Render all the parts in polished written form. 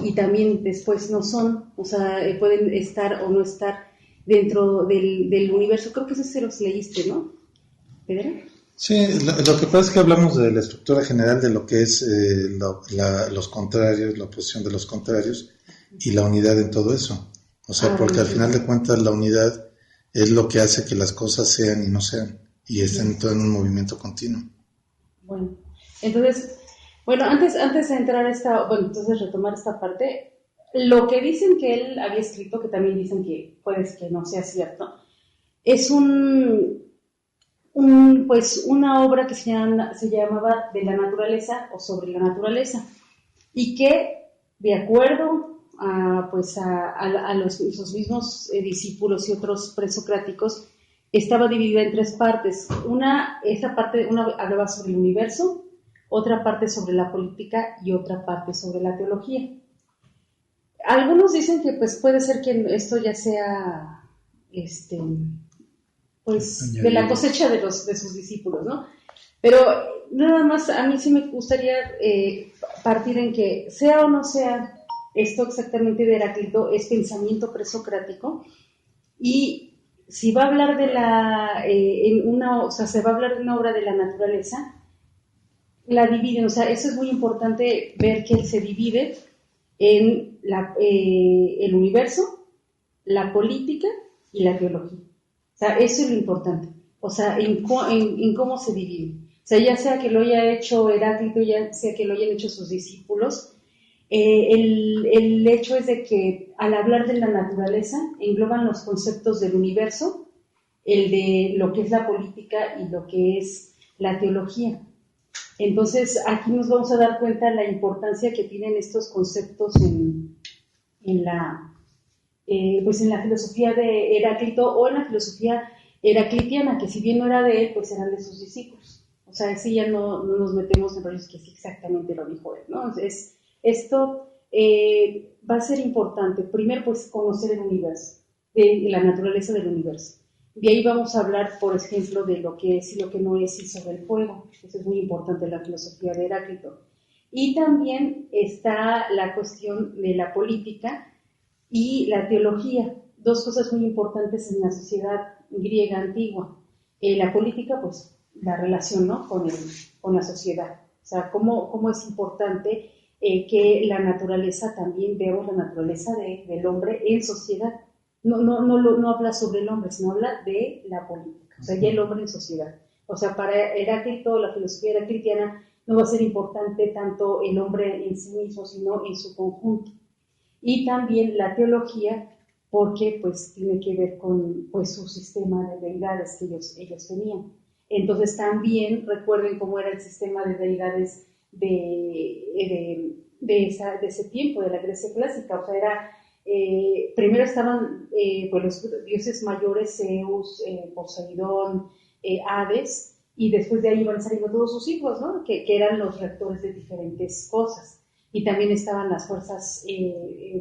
y también después no son, o sea, pueden estar o no estar dentro del universo. Creo que eso se los leíste, ¿no, Pedro? Sí, lo que pasa es que hablamos de la estructura general de lo que es los contrarios, la oposición de los contrarios y la unidad en todo eso. O sea, porque al final de cuentas la unidad es lo que hace que las cosas sean y no sean, y estén todo en un movimiento continuo. Bueno, entonces, antes de entrar a entonces retomar esta parte, lo que dicen que él había escrito, que también dicen que puede que no sea cierto, es pues una obra que se llamaba De la naturaleza o sobre la naturaleza, y que de acuerdo a sus mismos discípulos y otros presocráticos, estaba dividida en tres partes. Una hablaba sobre el universo, otra parte sobre la política y otra parte sobre la teología. Algunos dicen que pues puede ser que esto ya sea pues de la cosecha de sus discípulos, ¿no? Pero nada más a mí sí me gustaría partir en que sea o no sea esto exactamente de Heráclito, es pensamiento presocrático, y si va a hablar se va a hablar de una obra de la naturaleza, la dividen, o sea, eso es muy importante ver que se divide en el universo, la política y la teología. O sea, eso es lo importante. O sea, en cómo se divide. O sea, ya sea que lo haya hecho Heráclito, ya sea que lo hayan hecho sus discípulos, el hecho es de que al hablar de la naturaleza engloban los conceptos del universo, el de lo que es la política y lo que es la teología. Entonces, aquí nos vamos a dar cuenta de la importancia que tienen estos conceptos en la filosofía de Heráclito o en la filosofía heraclitiana, que si bien no era de él, pues eran de sus discípulos. O sea, sí ya no nos metemos en rollos que sí exactamente lo dijo él, ¿no? Esto va a ser importante. Primero, pues, conocer el universo, de la naturaleza del universo. De ahí vamos a hablar, por ejemplo, de lo que es y lo que no es, y sobre el fuego. Eso es muy importante en la filosofía de Heráclito. Y también está la cuestión de la política y la teología, dos cosas muy importantes en la sociedad griega antigua. La política, pues, la relación, ¿no?, con la sociedad. O sea, cómo es importante que la naturaleza, también veamos la naturaleza del hombre en sociedad. No habla sobre el hombre, sino habla de la política. O sea, ya el hombre en sociedad. O sea, para Heráclito, la filosofía heraclitiana, no va a ser importante tanto el hombre en sí mismo, sino en su conjunto. Y también la teología, porque pues tiene que ver con pues su sistema de deidades que ellos tenían. Entonces también recuerden cómo era el sistema de deidades de ese tiempo, de la Grecia clásica. O sea, primero estaban los dioses mayores, Zeus, Poseidón, Hades, y después de ahí iban saliendo todos sus hijos, ¿no?, que eran los rectores de diferentes cosas. Y también estaban las fuerzas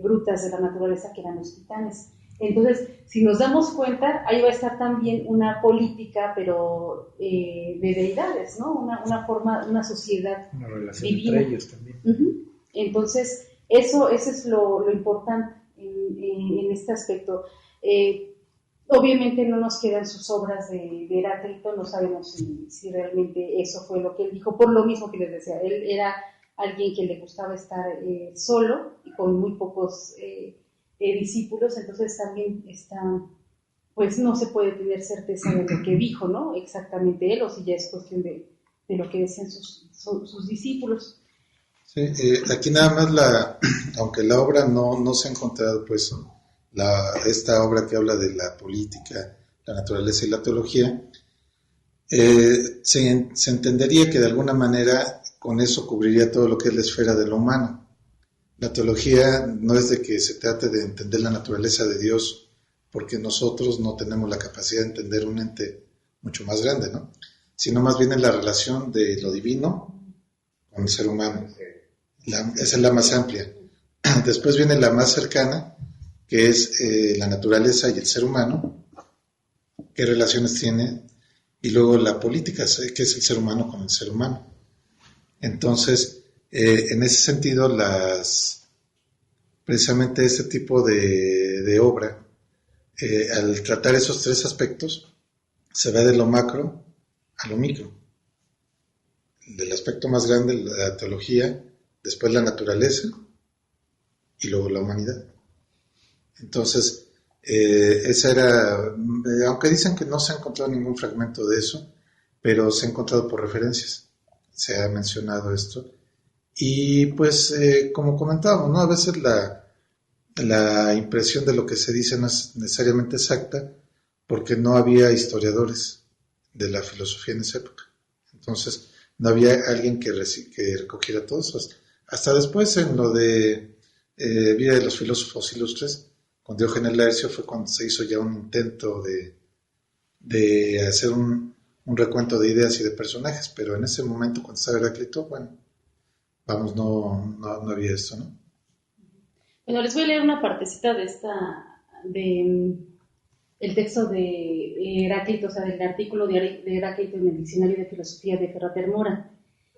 brutas de la naturaleza, que eran los titanes. Entonces, si nos damos cuenta, ahí va a estar también una política, pero de deidades, ¿no? Una forma, una sociedad una relación divina entre ellos también. Uh-huh. Entonces, eso es lo importante en este aspecto. Obviamente no nos quedan sus obras de Heráclito, no sabemos si realmente eso fue lo que él dijo, por lo mismo que les decía, él era alguien que le gustaba estar solo y con muy pocos discípulos, entonces también pues no se puede tener certeza de lo que dijo, ¿no?, exactamente él, o si ya es cuestión de lo que decían sus discípulos. Sí, aquí nada más aunque la obra no se ha encontrado, pues esta obra que habla de la política, la naturaleza y la teología, se entendería que de alguna manera con eso cubriría todo lo que es la esfera de lo humano. La teología no es de que se trate de entender la naturaleza de Dios, porque nosotros no tenemos la capacidad de entender un ente mucho más grande, ¿no?, sino más bien en la relación de lo divino con el ser humano. Esa es la más amplia. Después viene la más cercana, que es la naturaleza y el ser humano, qué relaciones tiene, y luego la política, que es el ser humano con el ser humano. Entonces, en ese sentido, las precisamente este tipo de obra, al tratar esos tres aspectos, se va de lo macro a lo micro. Del aspecto más grande, la teología, después la naturaleza y luego la humanidad. Entonces, esa era, aunque dicen que no se ha encontrado ningún fragmento de eso, pero se ha encontrado por referencias, se ha mencionado esto. Y pues, como comentábamos, ¿no? A veces la impresión de lo que se dice no es necesariamente exacta, porque no había historiadores de la filosofía en esa época. Entonces, no había alguien que recogiera todo eso. Hasta después, en lo de Vida de los Filósofos Ilustres, con Diógenes Laercio, fue cuando se hizo ya un intento de hacer un recuento de ideas y de personajes, pero en ese momento, cuando estaba Heráclito, bueno, vamos, no había esto, ¿no? Bueno, les voy a leer una partecita el texto de Heráclito, o sea, del artículo de Heráclito en el Diccionario de Filosofía de Ferrater Mora.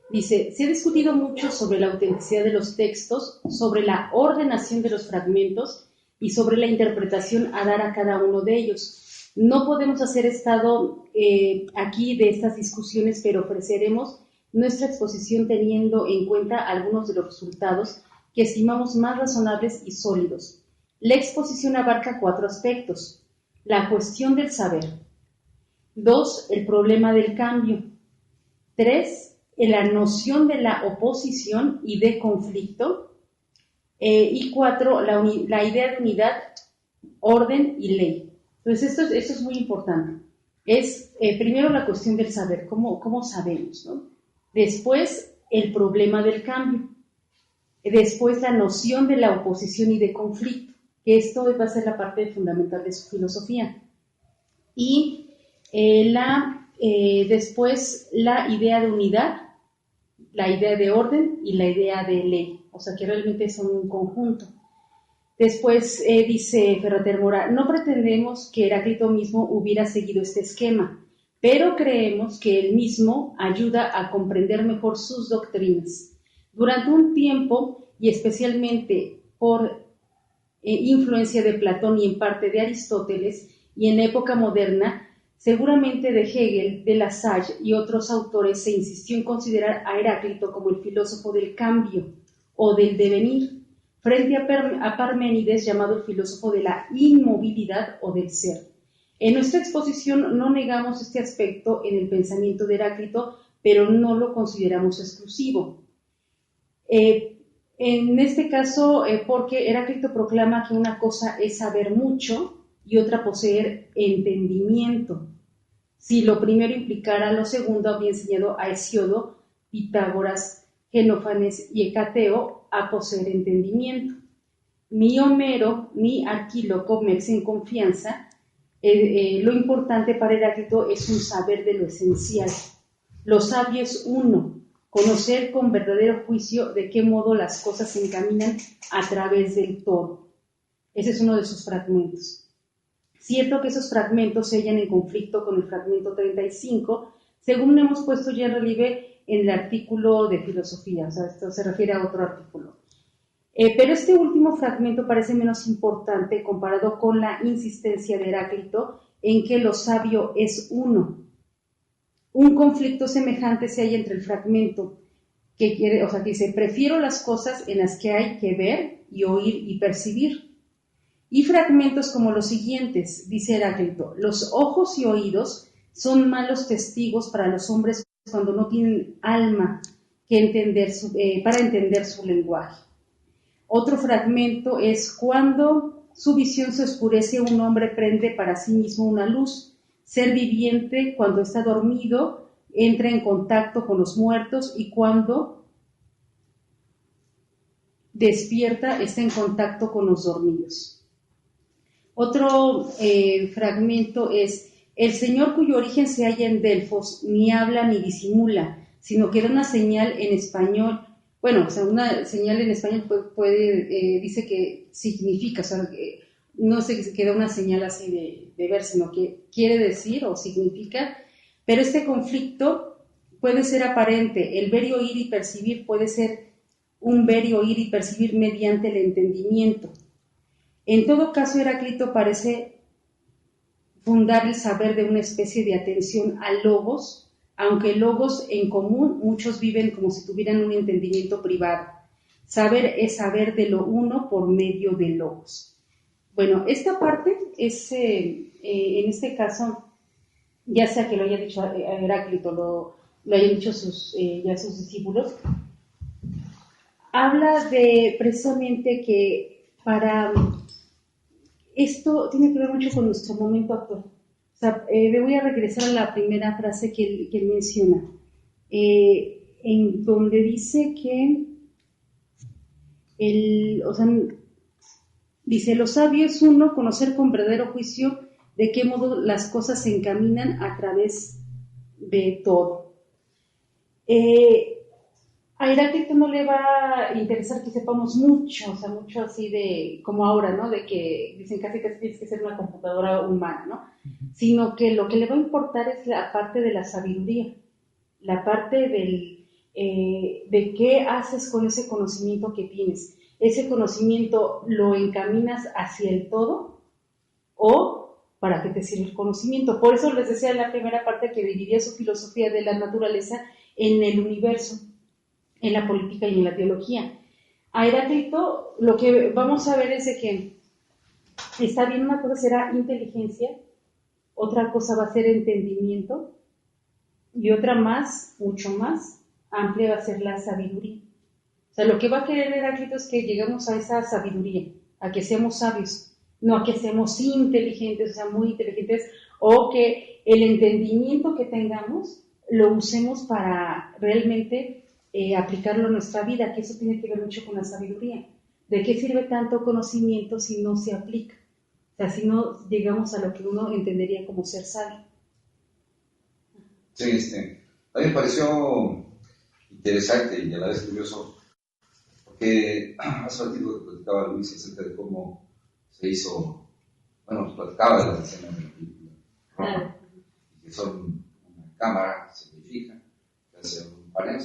Dice: se ha discutido mucho sobre la autenticidad de los textos, sobre la ordenación de los fragmentos y sobre la interpretación a dar a cada uno de ellos. No podemos hacer estado aquí de estas discusiones, pero ofreceremos nuestra exposición teniendo en cuenta algunos de los resultados que estimamos más razonables y sólidos. La exposición abarca 4 aspectos: la cuestión del saber; 2, el problema del cambio; 3, la noción de la oposición y de conflicto; y 4, la idea de unidad, orden y ley. Entonces esto es muy importante. Es primero la cuestión del saber, cómo sabemos, ¿no? Después el problema del cambio; después la noción de la oposición y de conflicto, que esto va a ser la parte fundamental de su filosofía. Y después la idea de unidad, la idea de orden y la idea de ley, o sea que realmente son un conjunto. Después dice Ferrater Mora: no pretendemos que Heráclito mismo hubiera seguido este esquema, pero creemos que él mismo ayuda a comprender mejor sus doctrinas. Durante un tiempo, y especialmente por influencia de Platón y en parte de Aristóteles, y en época moderna, seguramente de Hegel, de Lassalle y otros autores, se insistió en considerar a Heráclito como el filósofo del cambio o del devenir, frente a Parménides, llamado el filósofo de la inmovilidad o del ser. En nuestra exposición no negamos este aspecto en el pensamiento de Heráclito, pero no lo consideramos exclusivo. En este caso, porque Heráclito proclama que una cosa es saber mucho y otra poseer entendimiento. Si lo primero implicara lo segundo, había enseñado a Hesiodo, Pitágoras, Genófanes y Hecateo a poseer entendimiento. Ni Homero ni Arquíloco me en confianza. Lo importante para Heráclito es un saber de lo esencial. Lo sabio es uno, conocer con verdadero juicio de qué modo las cosas se encaminan a través del todo. Ese es uno de sus fragmentos. Cierto que esos fragmentos se hallan en conflicto con el fragmento 35, según hemos puesto ya en relieve en el artículo de filosofía, o sea, esto se refiere a otro artículo. Pero este último fragmento parece menos importante comparado con la insistencia de Heráclito en que lo sabio es uno. Un conflicto semejante se halla entre el fragmento que dice: prefiero las cosas en las que hay que ver y oír y percibir. Y fragmentos como los siguientes, dice Heráclito: los ojos y oídos son malos testigos para los hombres cuando no tienen alma para entender su lenguaje. Otro fragmento es: cuando su visión se oscurece, un hombre prende para sí mismo una luz. Ser viviente, cuando está dormido, entra en contacto con los muertos, y cuando despierta, está en contacto con los dormidos. Otro fragmento es: el Señor, cuyo origen se halla en Delfos, ni habla ni disimula, sino que da una señal en español. Bueno, o sea, una señal en español dice que significa, o sea, no se queda una señal así de ver, sino que quiere decir o significa. Pero este conflicto puede ser aparente. El ver y oír y percibir puede ser un ver y oír y percibir mediante el entendimiento. En todo caso, Heráclito parece fundar el saber de una especie de atención al logos, aunque logos en común muchos viven como si tuvieran un entendimiento privado. Saber es saber de lo uno por medio de logos. Bueno, esta parte es, en este caso, ya sea que lo haya dicho Heráclito, lo hayan dicho ya sus discípulos, habla de precisamente que para esto tiene que ver mucho con nuestro momento actual. O sea, me voy a regresar a la primera frase que él menciona, en donde dice que dice, lo sabio es uno, conocer con verdadero juicio de qué modo las cosas se encaminan a través de todo. A Heráclito no le va a interesar que sepamos mucho, o sea, mucho así de, como ahora, ¿no? De que dicen casi que tienes que ser una computadora humana, ¿no? Sino que lo que le va a importar es la parte de la sabiduría, la parte de qué haces con ese conocimiento que tienes. ¿Ese conocimiento lo encaminas hacia el todo o para qué te sirve el conocimiento? Por eso les decía en la primera parte que dividía su filosofía de la naturaleza en el universo, en la política y en la teología. A Heráclito lo que vamos a ver es de que está bien, una cosa será inteligencia, otra cosa va a ser entendimiento y otra más, mucho más amplia va a ser la sabiduría. O sea, lo que va a querer Heráclito es que lleguemos a esa sabiduría, a que seamos sabios, no a que seamos inteligentes, o sea, muy inteligentes, o que el entendimiento que tengamos lo usemos para realmente aplicarlo a nuestra vida, que eso tiene que ver mucho con la sabiduría. ¿De qué sirve tanto conocimiento si no se aplica? O sea, si no llegamos a lo que uno entendería como ser sabio. Sí, a mí me pareció interesante y a la vez curioso, porque hace un ratito que platicaba Luis acerca de cómo se hizo, bueno, platicaba de las escenas de la película, Roma, que son una cámara, se verifica, se hace un paneo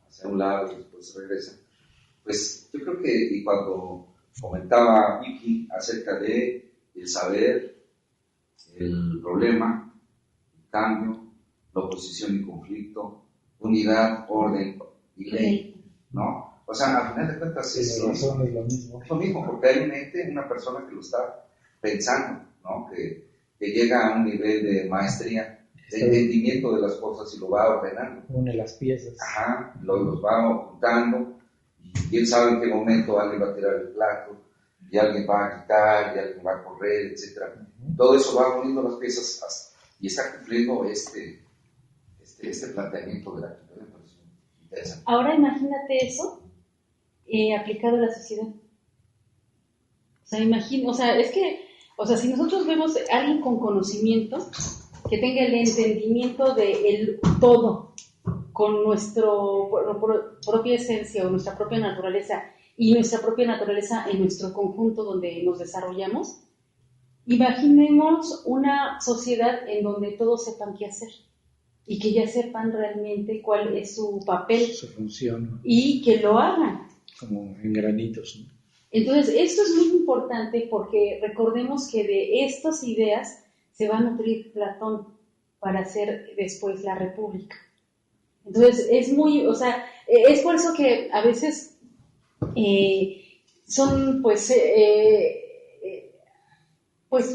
hacia un lado y después se regresa. Pues yo creo que, y cuando comentaba Vicky acerca de el saber, el problema, el cambio, la oposición y conflicto, unidad, orden y ley, ¿no? O sea, al final de cuentas es lo mismo. Es lo mismo, porque hay un ente, una persona que lo está pensando, ¿no? Que llega a un nivel de maestría, de entendimiento de las cosas y lo va ordenando. Une las piezas. Ajá, los va ocultando y él sabe en qué momento alguien va a tirar el plato y alguien va a gritar y alguien va a correr, etc. Todo eso va uniendo las piezas y está cumpliendo este planteamiento de la actividad. Me parece interesante. Ahora imagínate eso aplicado a la sociedad. O sea, es que, si nosotros vemos a alguien con conocimiento, que tenga el entendimiento del todo, con nuestra propia esencia o nuestra propia naturaleza, y nuestra propia naturaleza en nuestro conjunto donde nos desarrollamos, imaginemos una sociedad en donde todos sepan qué hacer y que ya sepan realmente cuál es su papel, su función, y que lo hagan. Como en granitos, ¿no? Entonces, esto es muy importante porque recordemos que de estas ideas se va a nutrir Platón para hacer después la República. Entonces, es por eso que a veces son, pues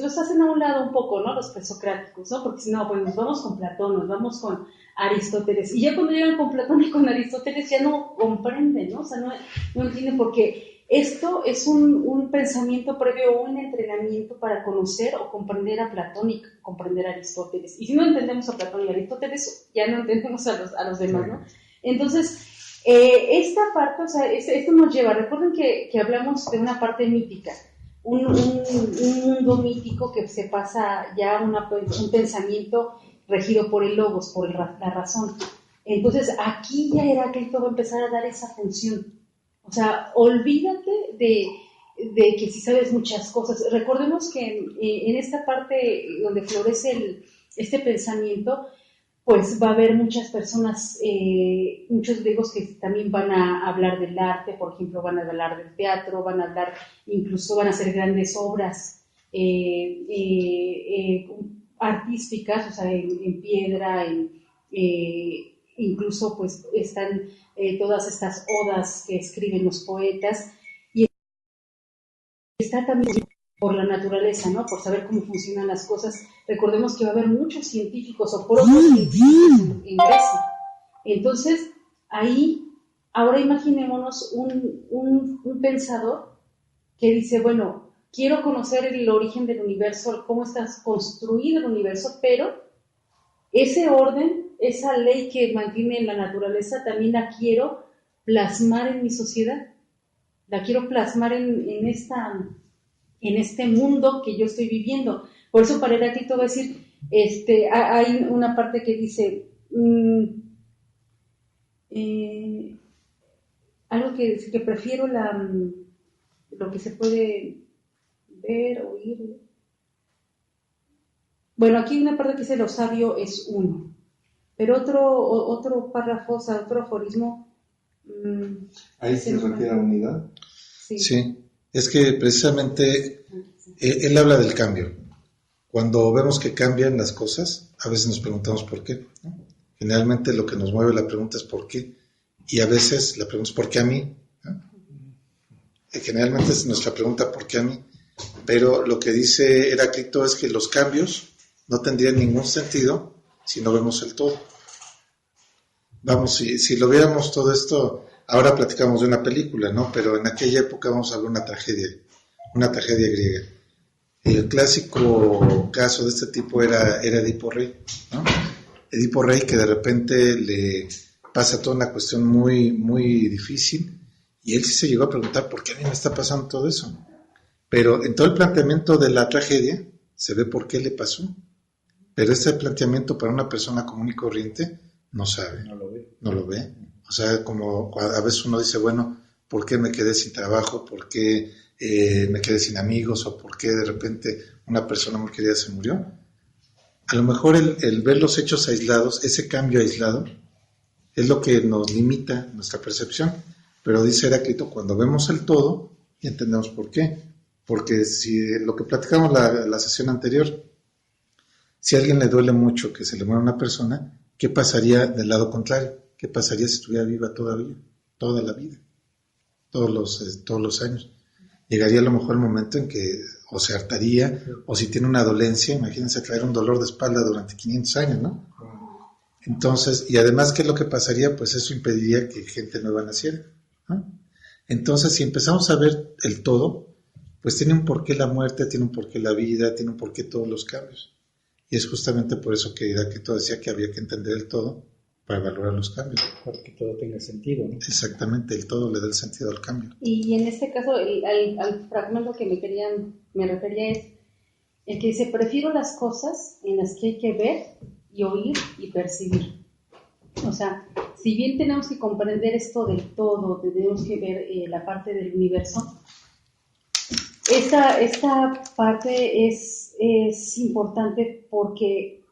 los hacen a un lado un poco, ¿no? Los presocráticos, ¿no? Porque si no, pues nos vamos con Platón, nos vamos con Aristóteles. Y ya cuando llegan con Platón y con Aristóteles ya no comprenden, ¿no? O sea, no entienden porque esto es un pensamiento previo, un entrenamiento para conocer o comprender a Platón y comprender a Aristóteles. Y si no entendemos a Platón y a Aristóteles, ya no entendemos a los demás, ¿no? Entonces, esta parte, esto nos lleva, recuerden que hablamos de una parte mítica, un mundo mítico que se pasa ya a un pensamiento regido por el logos, por la razón. Entonces, aquí ya Heráclito va a empezar a dar esa función. O sea, olvídate de que si sabes muchas cosas. Recordemos que en esta parte donde florece este pensamiento, pues va a haber muchas personas, muchos griegos que también van a hablar del arte, por ejemplo, van a hablar del teatro, van a hablar, incluso van a hacer grandes obras artísticas, o sea, en piedra, incluso pues están todas estas odas que escriben los poetas, y está también por la naturaleza, ¿no? Por saber cómo funcionan las cosas. Recordemos que va a haber muchos científicos o propios científicos en Grecia. Entonces, ahí, ahora imaginémonos un pensador que dice, bueno, quiero conocer el origen del universo, cómo está construido el universo, pero ese orden, esa ley que mantiene la naturaleza, también la quiero plasmar en mi sociedad. La quiero plasmar en este mundo que yo estoy viviendo. Por eso para Heráclito va a decir, hay una parte que dice, algo que prefiero lo que se puede ver, oír. Bueno, aquí hay una parte que dice, lo sabio es uno. Pero otro párrafo, o sea, otro aforismo. Ahí se refiere a unidad. Sí, es que precisamente él habla del cambio. Cuando vemos que cambian las cosas, a veces nos preguntamos por qué, ¿no? Generalmente lo que nos mueve la pregunta es por qué, y a veces la pregunta es ¿por qué a mí? ¿no? Generalmente es nuestra pregunta ¿por qué a mí? Pero lo que dice Heráclito es que los cambios no tendrían ningún sentido si no vemos el todo. Vamos, si lo viéramos todo esto, ahora platicamos de una película, ¿no? Pero en aquella época vamos a ver una tragedia griega. El clásico caso de este tipo era Edipo Rey, ¿no? Edipo Rey, que de repente le pasa toda una cuestión muy, muy difícil, y él sí se llegó a preguntar ¿por qué a mí me está pasando todo eso? Pero en todo el planteamiento de la tragedia se ve por qué le pasó, pero ese planteamiento para una persona común y corriente no sabe, no lo ve. O sea, como a veces uno dice, bueno, ¿por qué me quedé sin trabajo? ¿Por qué me quedé sin amigos? ¿O por qué de repente una persona muy querida se murió? A lo mejor el ver los hechos aislados, ese cambio aislado, es lo que nos limita nuestra percepción. Pero dice Heráclito, cuando vemos el todo, ya entendemos por qué. Porque si lo que platicamos la sesión anterior, si a alguien le duele mucho que se le muera una persona, ¿qué pasaría del lado contrario? ¿Qué pasaría si estuviera viva todavía? Toda la vida, todos los años. Llegaría a lo mejor el momento en que o se hartaría, o si tiene una dolencia, imagínense traer un dolor de espalda durante 500 años, ¿no? Entonces, y además, ¿qué es lo que pasaría? Pues eso impediría que gente nueva naciera, ¿no? Entonces, si empezamos a ver el todo, pues tiene un porqué la muerte, tiene un porqué la vida, tiene un porqué todos los cambios. Y es justamente por eso que Heráclito decía que había que entender el todo para valorar los cambios. Para que todo tenga sentido, ¿no? Exactamente, el todo le da el sentido al cambio. Y en este caso, al fragmento que me refería es el que dice, prefiero las cosas en las que hay que ver y oír y percibir. O sea, si bien tenemos que comprender esto del todo, tenemos que ver la parte del universo, esta parte es importante porque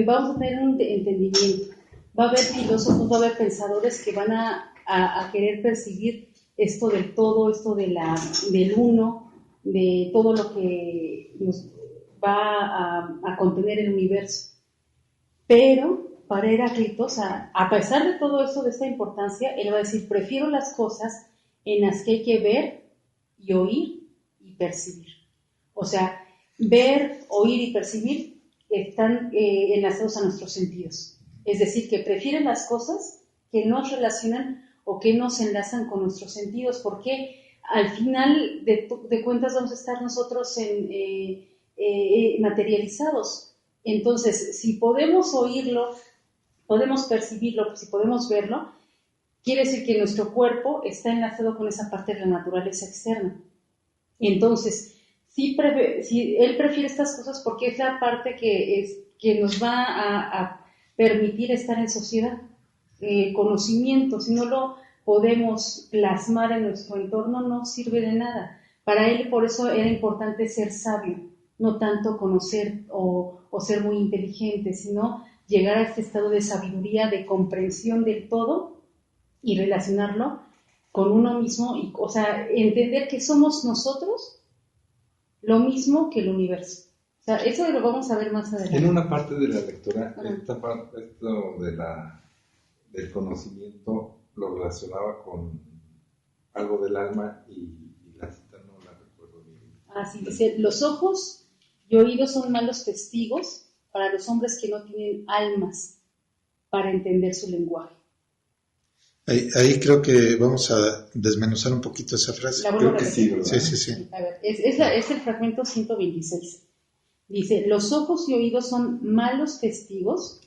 vamos a tener un entendimiento. Va a haber filósofos, va a haber pensadores que van a querer percibir esto del todo, esto del uno, de todo lo que nos va a contener el universo. Pero para Heráclito, o sea, a pesar de todo eso, de esta importancia, él va a decir, prefiero las cosas en las que hay que ver y oír y percibir. O sea, ver, oír y percibir están enlazados a nuestros sentidos. Es decir, que prefieren las cosas que nos relacionan o que nos enlazan con nuestros sentidos, porque al final de cuentas vamos a estar nosotros materializados. Entonces, si podemos oírlo, podemos percibirlo, si podemos verlo, quiere decir que nuestro cuerpo está enlazado con esa parte de la naturaleza externa. Entonces, si él prefiere estas cosas porque es la parte que nos va a permitir estar en sociedad, conocimiento. Si no lo podemos plasmar en nuestro entorno, no sirve de nada. Para él, por eso era importante ser sabio, no tanto conocer o ser muy inteligente, sino llegar a este estado de sabiduría, de comprensión del todo y relacionarlo con uno mismo, y, o sea, entender que somos nosotros lo mismo que el universo. O sea, eso lo vamos a ver más adelante. En una parte de la lectura, esta parte, esto del conocimiento lo relacionaba con algo del alma y la cita no la recuerdo bien. Así dice, los ojos y oídos son malos testigos para los hombres que no tienen almas para entender su lenguaje. Ahí creo que vamos a desmenuzar un poquito esa frase. Creo que sí, ¿verdad? Sí. A ver, es el fragmento 126. Dice, los ojos y oídos son malos testigos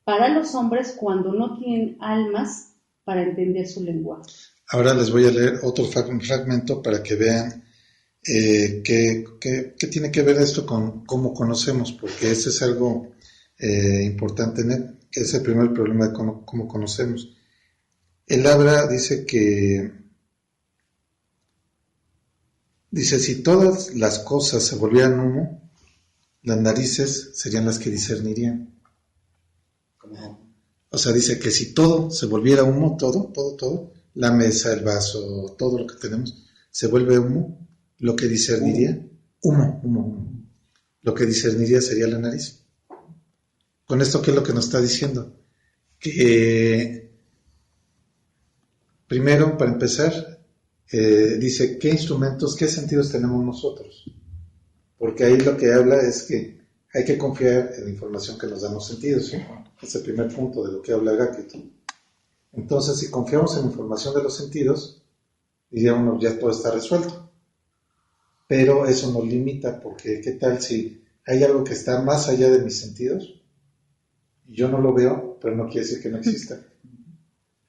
para los hombres cuando no tienen almas para entender su lenguaje. Ahora les voy a leer otro fragmento para que vean qué tiene que ver esto con cómo conocemos, porque ese es algo importante, que es el primer problema de cómo conocemos. El habla dice, si todas las cosas se volvieran humo, las narices serían las que discernirían. O sea, dice que si todo se volviera humo, todo, la mesa, el vaso, todo lo que tenemos, se vuelve humo, lo que discerniría, humo. Lo que discerniría sería la nariz. Con esto, ¿qué es lo que nos está diciendo? Que primero, para empezar, dice, ¿qué instrumentos, qué sentidos tenemos nosotros? Porque ahí lo que habla es que hay que confiar en la información que nos dan los sentidos, ¿sí? Es el primer punto de lo que habla Heráclito. Entonces, si confiamos en la información de los sentidos, diría uno, ya todo está resuelto. Pero eso nos limita, porque ¿qué tal si hay algo que está más allá de mis sentidos? Y yo no lo veo, pero no quiere decir que no exista.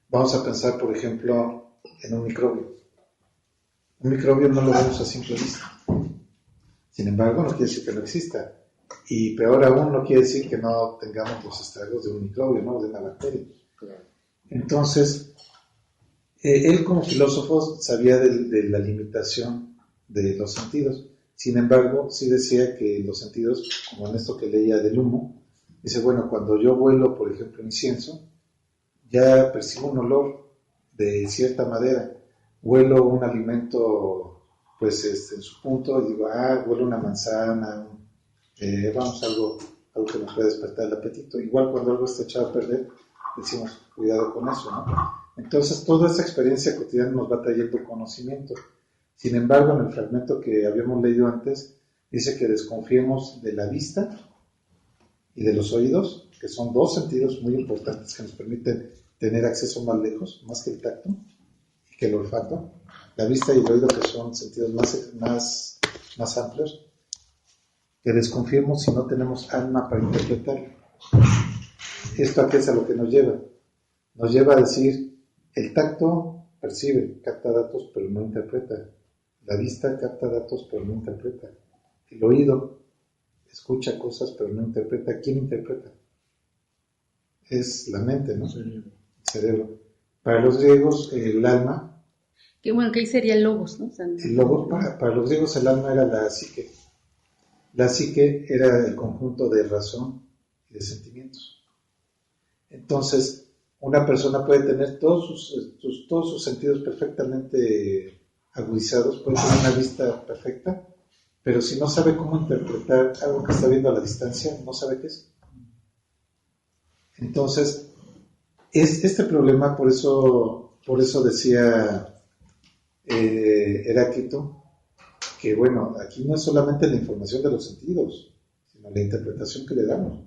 Vamos a pensar, por ejemplo, en un microbio. Un microbio no lo vemos a simple vista. Sin embargo, no quiere decir que no exista. Y peor aún, no quiere decir que no tengamos los estragos de un microbio, ¿no? De una bacteria. Entonces, él como filósofo sabía de la limitación de los sentidos. Sin embargo, sí decía que los sentidos, como en esto que leía del humo, dice, bueno, cuando yo vuelo, por ejemplo, incienso, ya percibo un olor de cierta madera. Huelo un alimento, pues en su punto, y digo, huele una manzana, algo que nos puede despertar el apetito. Igual cuando algo está echado a perder, decimos, cuidado con eso, ¿no? Entonces, toda esa experiencia cotidiana nos va trayendo conocimiento. Sin embargo, en el fragmento que habíamos leído antes, dice que desconfiemos de la vista y de los oídos, que son dos sentidos muy importantes que nos permiten tener acceso más lejos, más que el tacto y que el olfato. La vista y el oído, que son sentidos más amplios, que desconfiemos si no tenemos alma para interpretarlo. ¿Esto a qué es a lo que nos lleva? Nos lleva a decir, el tacto percibe, capta datos, pero no interpreta. La vista capta datos, pero no interpreta. El oído escucha cosas, pero no interpreta. ¿Quién interpreta? Es la mente, ¿no? El cerebro. Para los griegos, el alma... Que bueno, que ahí sería el logos, ¿no? O sea, el logos, para los griegos, el alma era la psique. La psique era el conjunto de razón y de sentimientos. Entonces, una persona puede tener todos sus sentidos perfectamente agudizados, puede tener una vista perfecta, pero si no sabe cómo interpretar algo que está viendo a la distancia, no sabe qué es. Entonces, este problema, por eso decía Heráclito, que bueno, aquí no es solamente la información de los sentidos, sino la interpretación que le damos.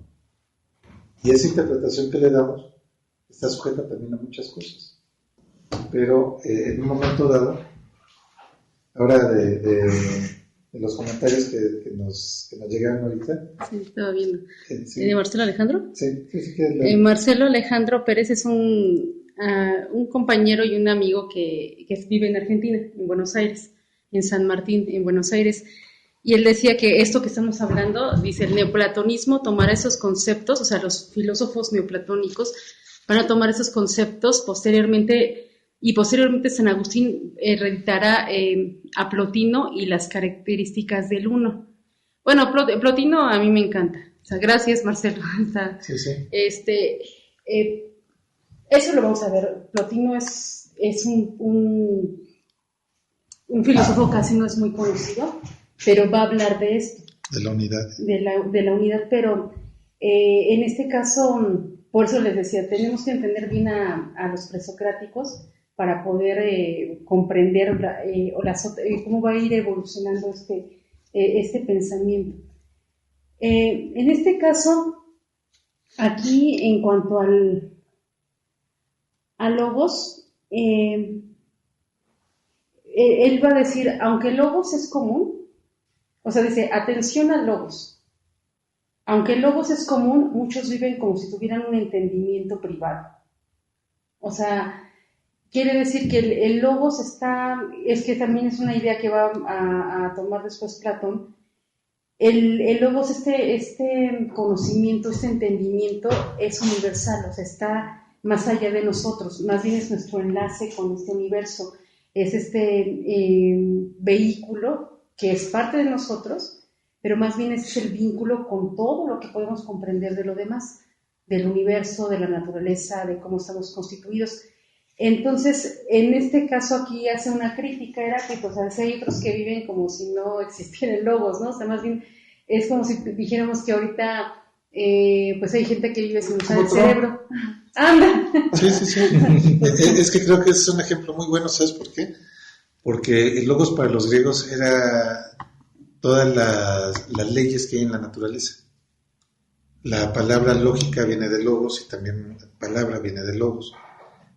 Y esa interpretación que le damos está sujeta también a muchas cosas. Pero en un momento dado, ahora de los comentarios que nos llegaron ahorita. Sí, estaba viendo. Sí. ¿De Marcelo Alejandro? Sí. Marcelo Alejandro Pérez es un compañero y un amigo que vive en Argentina, en Buenos Aires, en San Martín, en Buenos Aires. Y él decía que esto que estamos hablando, dice, el neoplatonismo tomará esos conceptos, o sea, los filósofos neoplatónicos van a tomar esos conceptos posteriormente San Agustín reeditará a Plotino y las características del uno. Bueno, Plotino a mí me encanta, O sea, gracias, Marcelo. Sí, sí. Eso lo vamos a ver. Plotino es un filósofo casi no es muy conocido, pero va a hablar de esto. De la unidad. De la unidad, pero en este caso, por eso les decía, tenemos que entender bien a los presocráticos para poder comprender cómo va a ir evolucionando este pensamiento. En este caso, aquí en cuanto al logos, él va a decir, aunque logos es común, o sea, dice, atención al logos. Aunque el logos es común, muchos viven como si tuvieran un entendimiento privado. O sea, quiere decir que el logos es que también es una idea que va a tomar después Platón. El logos, este conocimiento, este entendimiento es universal, o sea, está más allá de nosotros, más bien es nuestro enlace con este universo, es vehículo que es parte de nosotros, pero más bien es el vínculo con todo lo que podemos comprender de lo demás, del universo, de la naturaleza, de cómo estamos constituidos. Entonces, en este caso aquí hace una crítica a Heráclito, o sea, si hay otros que viven como si no existiera el logos, ¿no? O sea, más bien es como si dijéramos que ahorita pues hay gente que vive sin usar el cerebro. ¡Anda! Sí, sí, sí. Es que creo que es un ejemplo muy bueno, ¿sabes por qué? Porque el logos para los griegos era todas las leyes que hay en la naturaleza. La palabra lógica viene de logos y también la palabra viene de logos,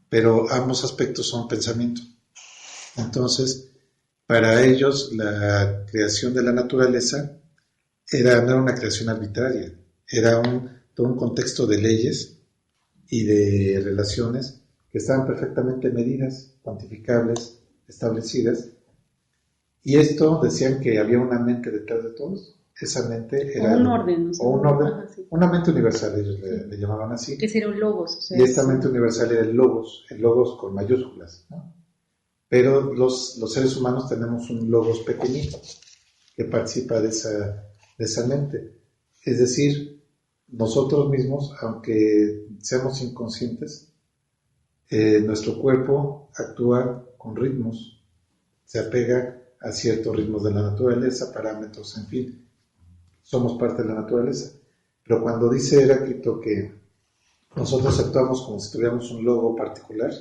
pero ambos aspectos son pensamiento. Entonces, para ellos la creación de la naturaleza no era una creación arbitraria, era todo un contexto de leyes y de relaciones que estaban perfectamente medidas, cuantificables, establecidas. Y esto decían que había una mente detrás de todos. Esa mente era... O un orden. O un orden, sí. Una mente universal, ellos le llamaban así. Que sería un logos. O sea, y esta mente universal era el logos con mayúsculas, ¿no? Pero los seres humanos tenemos un logos pequeñito que participa de esa mente. Es decir, nosotros mismos, aunque seamos inconscientes, nuestro cuerpo actúa con ritmos, se apega a ciertos ritmos de la naturaleza, parámetros, en fin, somos parte de la naturaleza. Pero cuando dice Heráclito que nosotros actuamos como si tuviéramos un logos particular,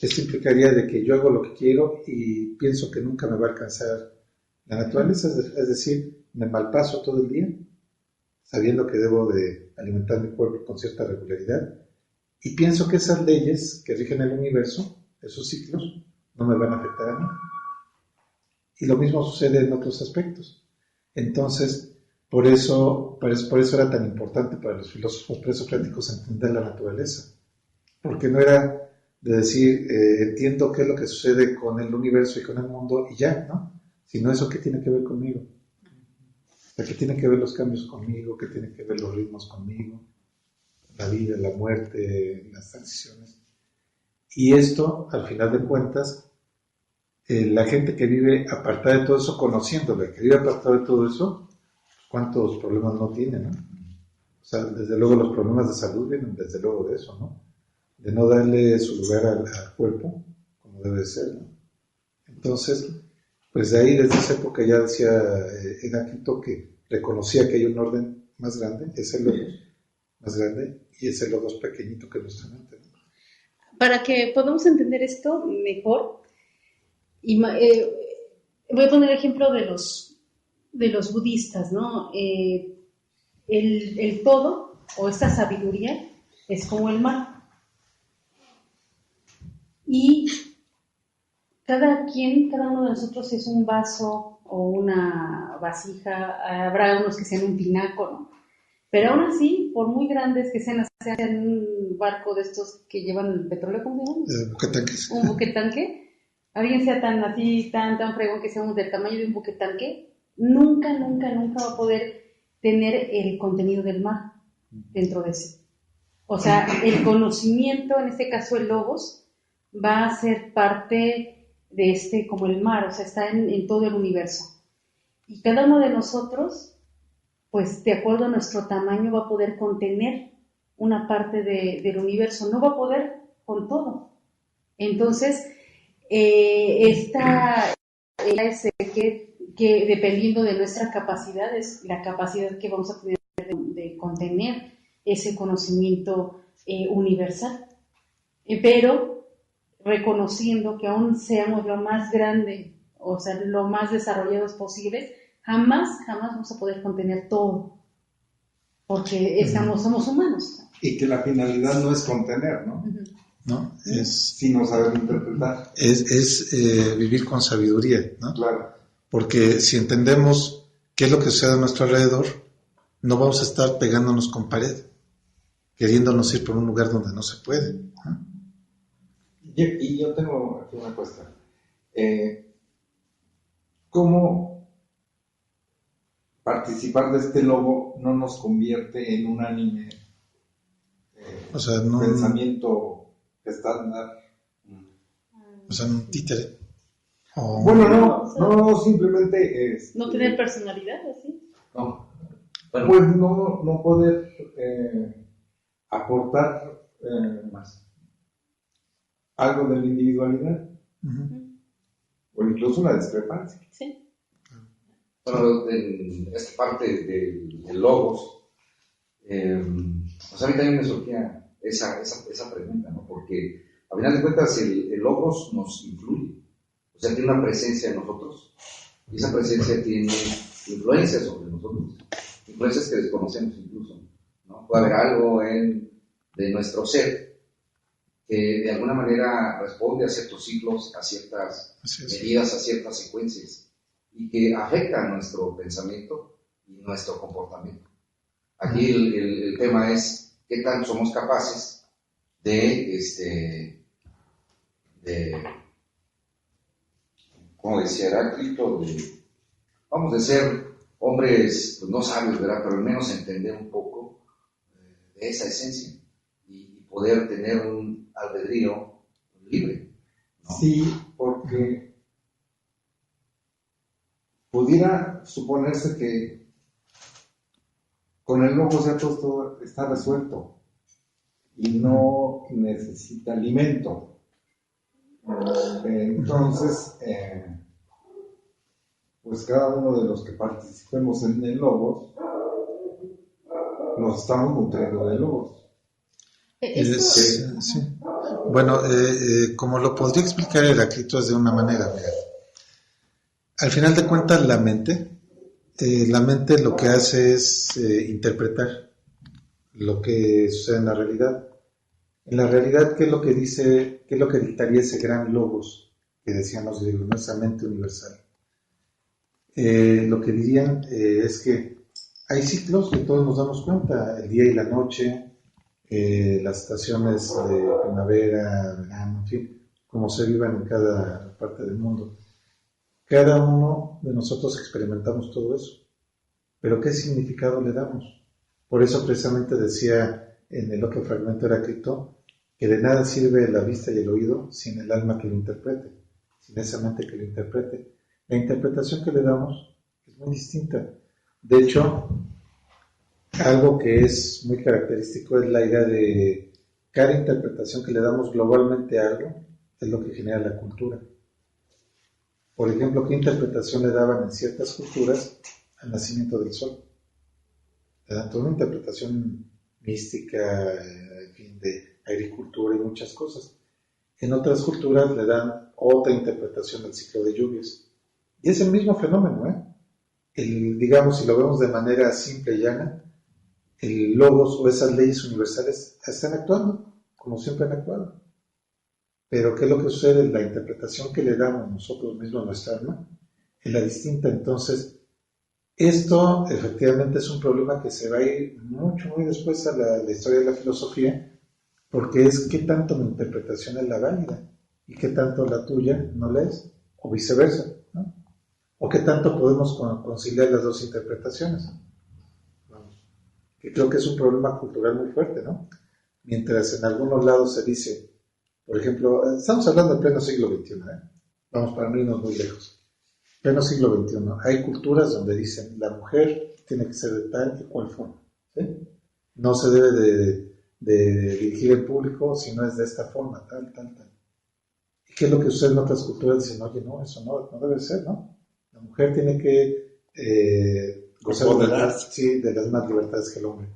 esto implicaría de que yo hago lo que quiero y pienso que nunca me va a alcanzar la naturaleza, es decir, me malpaso todo el día, sabiendo que debo de alimentar mi cuerpo con cierta regularidad, y pienso que esas leyes que rigen el universo, esos ciclos, no me van a afectar a mí. Y lo mismo sucede en otros aspectos. Entonces, por eso era tan importante para los filósofos presocráticos entender la naturaleza, porque no era de decir, entiendo qué es lo que sucede con el universo y con el mundo y ya, ¿no? Sino eso, ¿qué tiene que ver conmigo? O sea, ¿qué tiene que ver los cambios conmigo? ¿Qué tiene que ver los ritmos conmigo? La vida, la muerte, las transiciones. Y esto, al final de cuentas, la gente que vive apartada de todo eso, conociéndole, que vive apartada de todo eso, ¿cuántos problemas no tiene, no? O sea, desde luego los problemas de salud vienen desde luego de eso, ¿no? De no darle su lugar al cuerpo, como debe ser, ¿no? Entonces, pues de ahí, desde esa época ya decía Heráclito que reconocía que hay un orden más grande, es el logos más grande, y es el logos pequeñito que nuestra mente, ¿no? Para que podamos entender esto mejor, voy a poner el ejemplo de los budistas, ¿no? El todo, o esta sabiduría, es como el mar. Y cada uno de nosotros es un vaso o una vasija, habrá unos que sean un tinaco, ¿no? Pero aún así, por muy grandes que sean un barco de estos que llevan el petróleo, ¿cómo se llama? Buquetanques. Un buquetanque. Alguien sea tan fregón que sea del tamaño de un buquetanque, nunca va a poder tener el contenido del mar dentro de sí. O sea, el conocimiento, en este caso el logos, va a ser parte de como el mar, o sea, está en todo el universo. Y cada uno de nosotros pues de acuerdo a nuestro tamaño va a poder contener una parte del universo, no va a poder con todo. Entonces, esta es que dependiendo de nuestra capacidad, es la capacidad que vamos a tener de contener ese conocimiento universal. Pero reconociendo que aún seamos lo más grande, o sea, lo más desarrollados posibles, jamás vamos a poder contener todo, porque somos humanos. Y que la finalidad no es contener, ¿no? ¿No? Sino saber interpretar. Es vivir con sabiduría, ¿no? Claro. Porque si entendemos qué es lo que sucede a nuestro alrededor, no vamos a estar pegándonos con pared, queriéndonos ir por un lugar donde no se puede, ¿no? Y yo tengo aquí una cuestión. ¿Cómo participar de este logo no nos convierte en un anime? O sea, Pensamiento estándar. O sea, un títere. Bueno, no, simplemente es... No tener personalidad, así. No. Bueno, pues no poder aportar más algo de la individualidad. Uh-huh. O incluso la discrepancia. Sí. Bueno, en esta parte del logos, pues a mí también me surgía esa pregunta, ¿no? Porque a final de cuentas el logos nos influye, o sea, tiene una presencia en nosotros, y esa presencia tiene influencias sobre nosotros, influencias que desconocemos incluso, ¿no? Puede haber algo de nuestro ser que de alguna manera responde a ciertos ciclos, a ciertas medidas, a ciertas secuencias, y que afecta a nuestro pensamiento y nuestro comportamiento. Aquí el tema es qué tanto somos capaces de como decía Heráclito, vamos a ser hombres, pues no sabios, ¿verdad? Pero al menos entender un poco de esa esencia y poder tener un albedrío libre, ¿no? Sí, porque pudiera suponerse que con el logos ya todo está resuelto y no necesita alimento. Entonces, pues cada uno de los que participemos en el logos nos estamos nutriendo de logos. Sí. Bueno, como lo podría explicar Heráclito es de una manera, mira. Al final de cuentas, la mente lo que hace es interpretar lo que sucede en la realidad. En la realidad, ¿qué es lo que dice, qué es lo que dictaría ese gran logos que decían los griegos, ¿no? Esa mente universal? Lo que dirían es que hay ciclos que todos nos damos cuenta, el día y la noche, las estaciones de primavera, verano, en fin, como se vivan en cada parte del mundo. Cada uno de nosotros experimentamos todo eso, pero ¿qué significado le damos? Por eso precisamente decía en el otro fragmento de Heráclito que de nada sirve la vista y el oído sin el alma que lo interprete, sin esa mente que lo interprete. La interpretación que le damos es muy distinta. De hecho, algo que es muy característico es la idea de cada interpretación que le damos globalmente a algo es lo que genera la cultura. Por ejemplo, ¿qué interpretación le daban en ciertas culturas al nacimiento del sol? Le dan toda una interpretación mística, en fin, de agricultura y muchas cosas. En otras culturas le dan otra interpretación del ciclo de lluvias. Y es el mismo fenómeno, digamos, si lo vemos de manera simple y llana, el logos o esas leyes universales están actuando, como siempre han actuado. Pero ¿qué es lo que sucede? La interpretación que le damos nosotros mismos a nuestra alma es la distinta. Entonces, esto efectivamente es un problema que se va a ir muy después a la historia de la filosofía, porque es qué tanto mi interpretación es la válida y qué tanto la tuya no la es, o viceversa, ¿no? O qué tanto podemos conciliar las dos interpretaciones. Vamos. Que creo que es un problema cultural muy fuerte, ¿no? Mientras en algunos lados se dice, por ejemplo, estamos hablando del pleno siglo XXI, vamos para no irnos muy lejos. pleno siglo XXI, hay culturas donde dicen la mujer tiene que ser de tal y cual forma, ¿sí? No se debe de dirigir el público si no es de esta forma, tal. ¿Y qué es lo que sucede en otras culturas? Dicen, oye, no, eso no debe ser, ¿no? La mujer tiene que gozar de las mismas libertades que el hombre.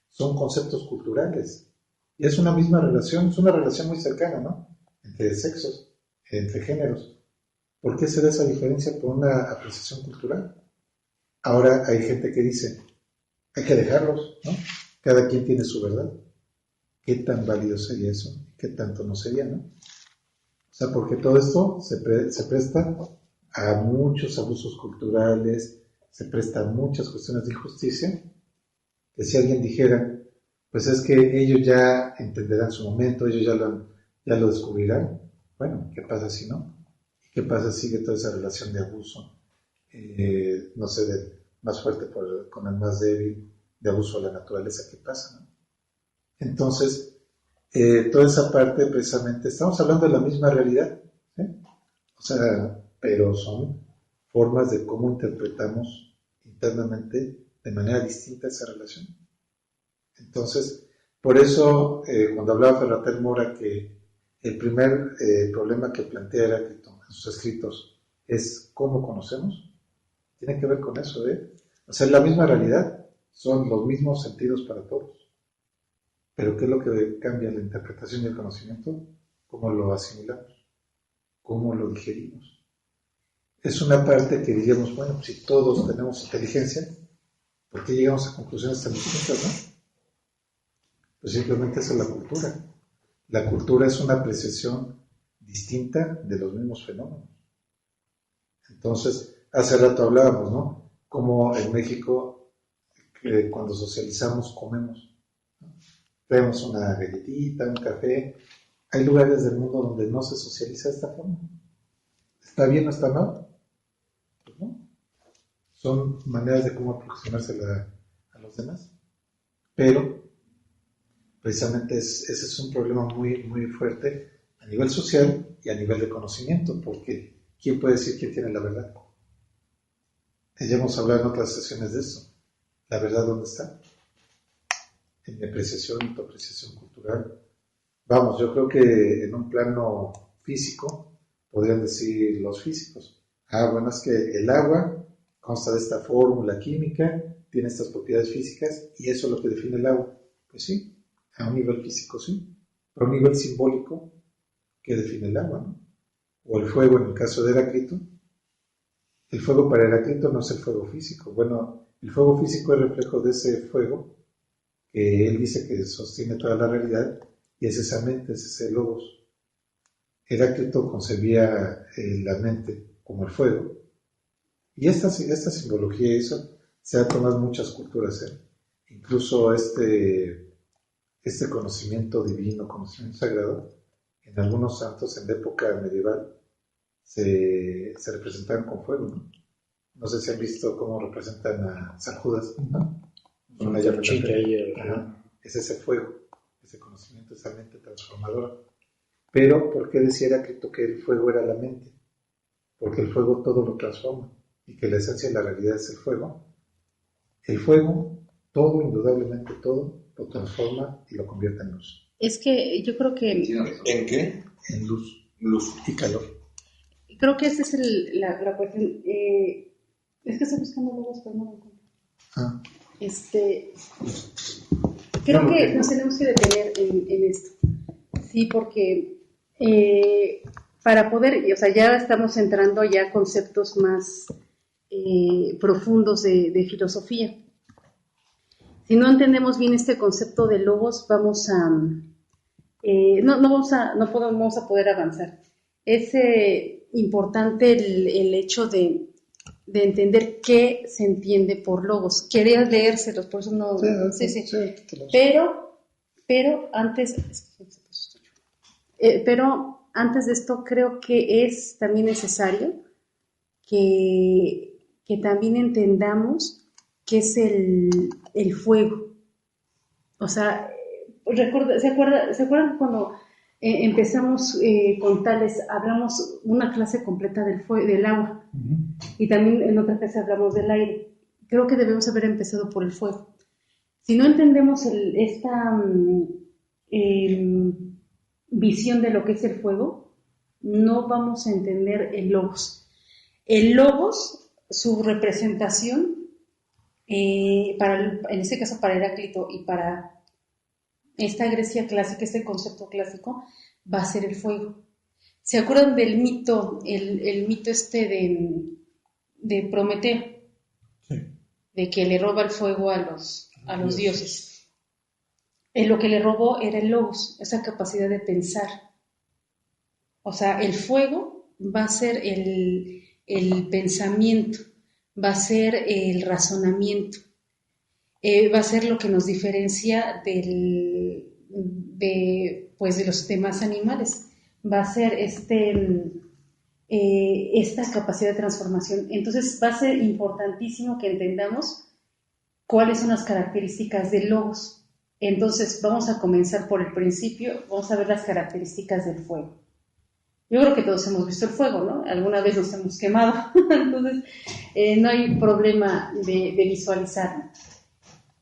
Son conceptos culturales. Y es una misma relación, es una relación muy cercana, ¿no? Entre sexos, entre géneros. ¿Por qué se da esa diferencia? Por una apreciación cultural. Ahora hay gente que dice, hay que dejarlos, ¿no? Cada quien tiene su verdad. ¿Qué tan válido sería eso? ¿Qué tanto no sería, no? O sea, porque todo esto se presta a muchos abusos culturales, se presta a muchas cuestiones de injusticia, que si alguien dijera, pues es que ellos ya entenderán su momento, ellos ya lo descubrirán. Bueno, ¿qué pasa si no? ¿Qué pasa si sigue toda esa relación de abuso? No sé, del más fuerte con el más débil, de abuso a la naturaleza, ¿qué pasa, no? Entonces, toda esa parte precisamente, estamos hablando de la misma realidad, ¿sí? O sea, pero son formas de cómo interpretamos internamente de manera distinta esa relación. Entonces, por eso, cuando hablaba Ferrater Mora que el primer problema que plantea Heráclito en sus escritos es cómo conocemos, tiene que ver con eso, O sea, es la misma realidad, son los mismos sentidos para todos. Pero ¿qué es lo que cambia la interpretación y el conocimiento? ¿Cómo lo asimilamos? ¿Cómo lo digerimos? Es una parte que diríamos, bueno, si todos tenemos inteligencia, ¿por qué llegamos a conclusiones tan distintas, no? Pues simplemente eso es la cultura. La cultura es una apreciación distinta de los mismos fenómenos. Entonces, hace rato hablábamos, ¿no? Como en México, cuando socializamos, comemos, ¿no? Traemos una galletita, un café. Hay lugares del mundo donde no se socializa de esta forma. ¿Está bien o está mal? Pues no. Son maneras de cómo aproximarse a los demás. Pero, precisamente, ese es un problema muy, muy fuerte a nivel social y a nivel de conocimiento, porque ¿quién puede decir quién tiene la verdad? Ya hemos hablado en otras sesiones de eso. ¿La verdad dónde está? En mi apreciación, en tu apreciación cultural. Vamos, yo creo que en un plano físico podrían decir los físicos, bueno, es que el agua consta de esta fórmula química, tiene estas propiedades físicas y eso es lo que define el agua. Pues sí, a un nivel físico sí, pero a un nivel simbólico, ¿qué define el agua, no? O el fuego en el caso de Heráclito. El fuego para Heráclito no es el fuego físico. Bueno, el fuego físico es reflejo de ese fuego que él dice que sostiene toda la realidad, y es esa mente, es ese logos. Heráclito concebía la mente como el fuego, y esta simbología eso se ha tomado en muchas culturas, incluso este conocimiento divino, conocimiento sagrado, en algunos santos en la época medieval se representaban con fuego, ¿no? No sé si han visto cómo representan a San Judas, ¿no? Una llama ahí, es ese fuego, ese conocimiento, esa mente transformadora. Pero, ¿por qué decía Heráclito que el fuego era la mente? Porque el fuego todo lo transforma, y que la esencia de la realidad es el fuego. El fuego, todo, indudablemente todo, lo transforma y lo convierte en luz. Es que yo creo que... ¿En qué? En luz. Luz y calor. Creo que esa es la cuestión. Es que estoy buscando logos, pero no lo encuentro. Creo que nos tenemos que detener en esto. Sí, porque para poder, o sea, ya estamos entrando ya a conceptos más profundos de filosofía. Si no entendemos bien este concepto de logos, vamos a no podemos poder avanzar. Es importante el hecho de entender qué se entiende por logos. Quería leérselos, por eso no... Sí. Pero antes de esto creo que es también necesario que también entendamos qué es el fuego. O sea, ¿se acuerdan cuando empezamos con tales, hablamos una clase completa del agua y también en otra clase hablamos del aire. Creo que debemos haber empezado por el fuego. Si no entendemos esta visión de lo que es el fuego, no vamos a entender el logos. El logos, su representación, en este caso para Heráclito y para esta Grecia clásica, este concepto clásico, va a ser el fuego. ¿Se acuerdan del mito, el mito de Prometeo? Sí. De que le roba el fuego a los dioses. Lo que le robó era el logos, esa capacidad de pensar. O sea, el fuego va a ser el pensamiento, va a ser el razonamiento, va a ser lo que nos diferencia de los demás animales, va a ser esta capacidad de transformación. Entonces va a ser importantísimo que entendamos cuáles son las características del logos. Entonces vamos a comenzar por el principio, vamos a ver las características del fuego. Yo creo que todos hemos visto el fuego, ¿no? Alguna vez nos hemos quemado, entonces no hay problema de visualizarlo.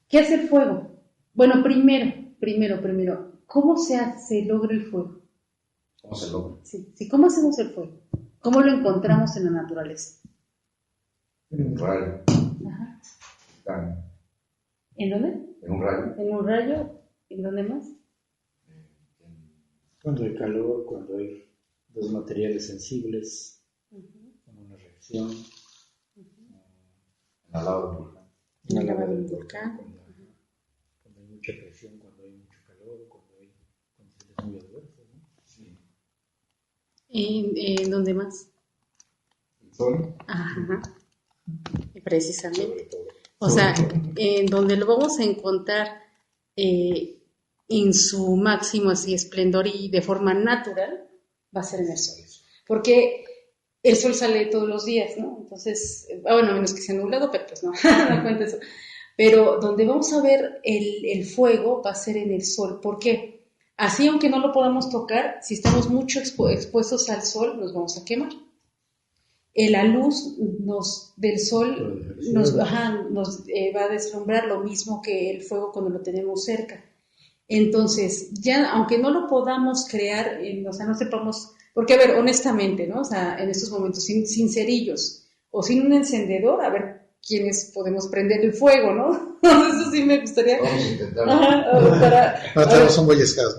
¿Qué hace el fuego? Bueno, primero, ¿cómo se logra el fuego? ¿Cómo se logra? Sí, ¿cómo hacemos el fuego? ¿Cómo lo encontramos en la naturaleza? En un rayo. Ajá. ¿En dónde? En un rayo. ¿En un rayo? ¿En dónde más? Cuando hay calor, cuando hay dos materiales sensibles, con una reacción. En la lava del volcán. En la lava del volcán. Cuando hay mucha presión, cuando hay mucho calor, cuando hay condiciones muy adversas, ¿no? Sí. ¿En dónde más? El sol. Ajá. Precisamente. Sobre todo. O sea, en donde lo vamos a encontrar en su máximo así esplendor y de forma natural, va a ser en el sol. Porque el sol sale todos los días, ¿no? Entonces, bueno, a menos que sea nublado, pero pues no, no cuenta eso. Pero donde vamos a ver el fuego va a ser en el sol. ¿Por qué? Así, aunque no lo podamos tocar, si estamos mucho expuestos al sol, nos vamos a quemar. La luz del sol nos va a deslumbrar lo mismo que el fuego cuando lo tenemos cerca. Entonces, ya aunque no lo podamos crear, o sea, no sepamos, porque a ver, honestamente, ¿no? O sea, en estos momentos, sin cerillos o sin un encendedor, a ver quiénes podemos prender el fuego, ¿no? Eso sí me gustaría. Vamos a intentarlo. No tenemos un Boy Scout.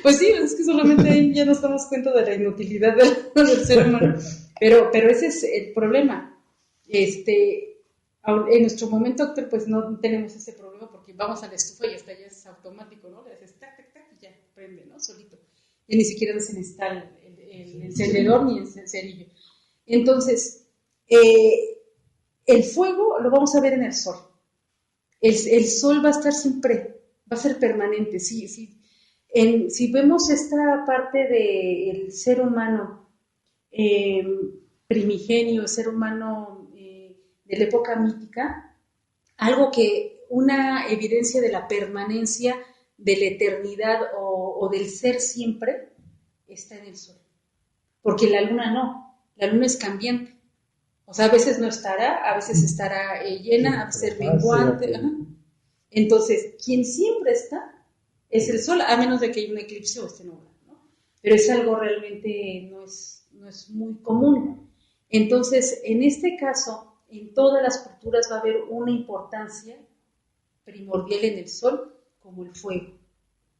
Pues sí, es que solamente ahí ya nos damos cuenta de la inutilidad del ser humano. Pero ese es el problema. En nuestro momento actual, pues no tenemos ese problema porque vamos a la estufa y hasta ya es automático, ¿no? Le haces tac, tac, tac y ya prende, ¿no? Solito. Y ni siquiera se necesita el encendedor ni el cerillo. Entonces, el fuego lo vamos a ver en el sol. El sol va a estar siempre, va a ser permanente. Si vemos esta parte del ser humano primigenio, el ser humano de la época mítica, una evidencia de la permanencia, de la eternidad o del ser siempre, está en el sol. Porque la luna no, la luna es cambiante. O sea, a veces no estará, a veces estará llena, a veces menguante. Entonces, quien siempre está es el sol, a menos de que haya un eclipse o esté nublado, ¿no? Pero es algo realmente no es muy común. Entonces, en este caso, en todas las culturas va a haber una importancia primordial en el sol como el fuego.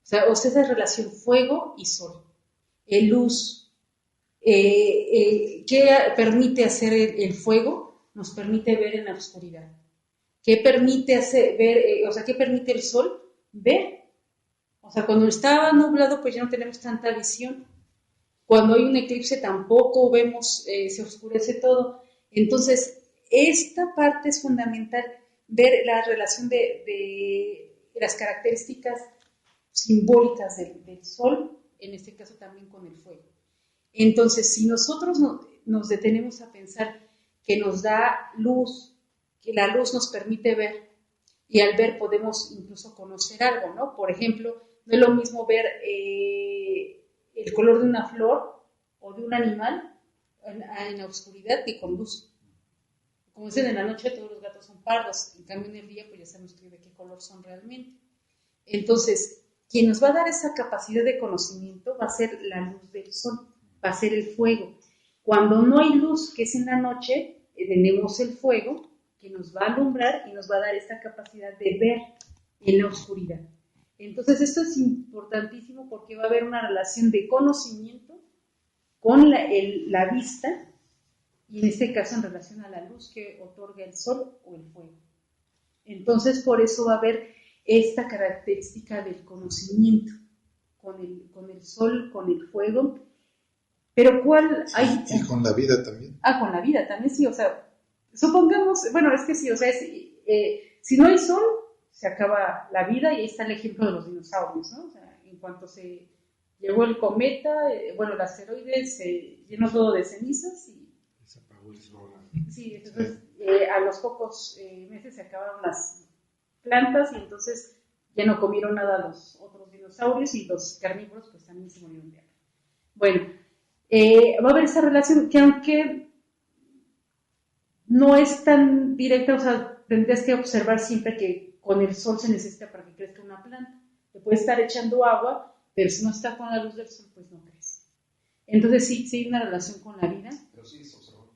O sea, esa relación fuego y sol. Luz. ¿Qué permite hacer el fuego? Nos permite ver en la oscuridad. ¿Qué permite qué permite el sol? Ver. O sea, cuando está nublado, pues ya no tenemos tanta visión. Cuando hay un eclipse tampoco vemos, se oscurece todo. Entonces, esta parte es fundamental, ver la relación de las características simbólicas del sol, en este caso también con el fuego. Entonces, si nosotros nos detenemos a pensar que nos da luz, que la luz nos permite ver, y al ver podemos incluso conocer algo, ¿no? Por ejemplo, No es lo mismo ver el color de una flor o de un animal en la oscuridad que con luz. Como dicen, en la noche todos los gatos son pardos, en cambio en el día pues ya sabemos de qué color son realmente. Entonces, quien nos va a dar esa capacidad de conocimiento va a ser la luz del sol, va a ser el fuego. Cuando no hay luz, que es en la noche, tenemos el fuego que nos va a alumbrar y nos va a dar esta capacidad de ver en la oscuridad. Entonces, esto es importantísimo porque va a haber una relación de conocimiento con la vista, y en este caso en relación a la luz que otorga el sol o el fuego. Entonces, por eso va a haber esta característica del conocimiento con el sol, con el fuego. Pero ¿cuál hay? Y con la vida también. Con la vida también, sí, o sea, supongamos, bueno, es que sí, o sea, si no hay sol, se acaba la vida, y ahí está el ejemplo de los dinosaurios, ¿no? O sea, en cuanto se llegó el cometa, el asteroide, se llenó todo de cenizas y se apagó el sol. Sí, entonces a los pocos meses se acabaron las plantas y entonces ya no comieron nada los otros dinosaurios, y los carnívoros pues también se murieron de hambre. Bueno, va a haber esa relación que, aunque no es tan directa, o sea, tendrías que observar siempre que con el sol se necesita para que crezca una planta. Le puedes estar echando agua, pero si no está con la luz del sol, pues no crece. Entonces sí hay una relación con la vida. Pero sí se observó.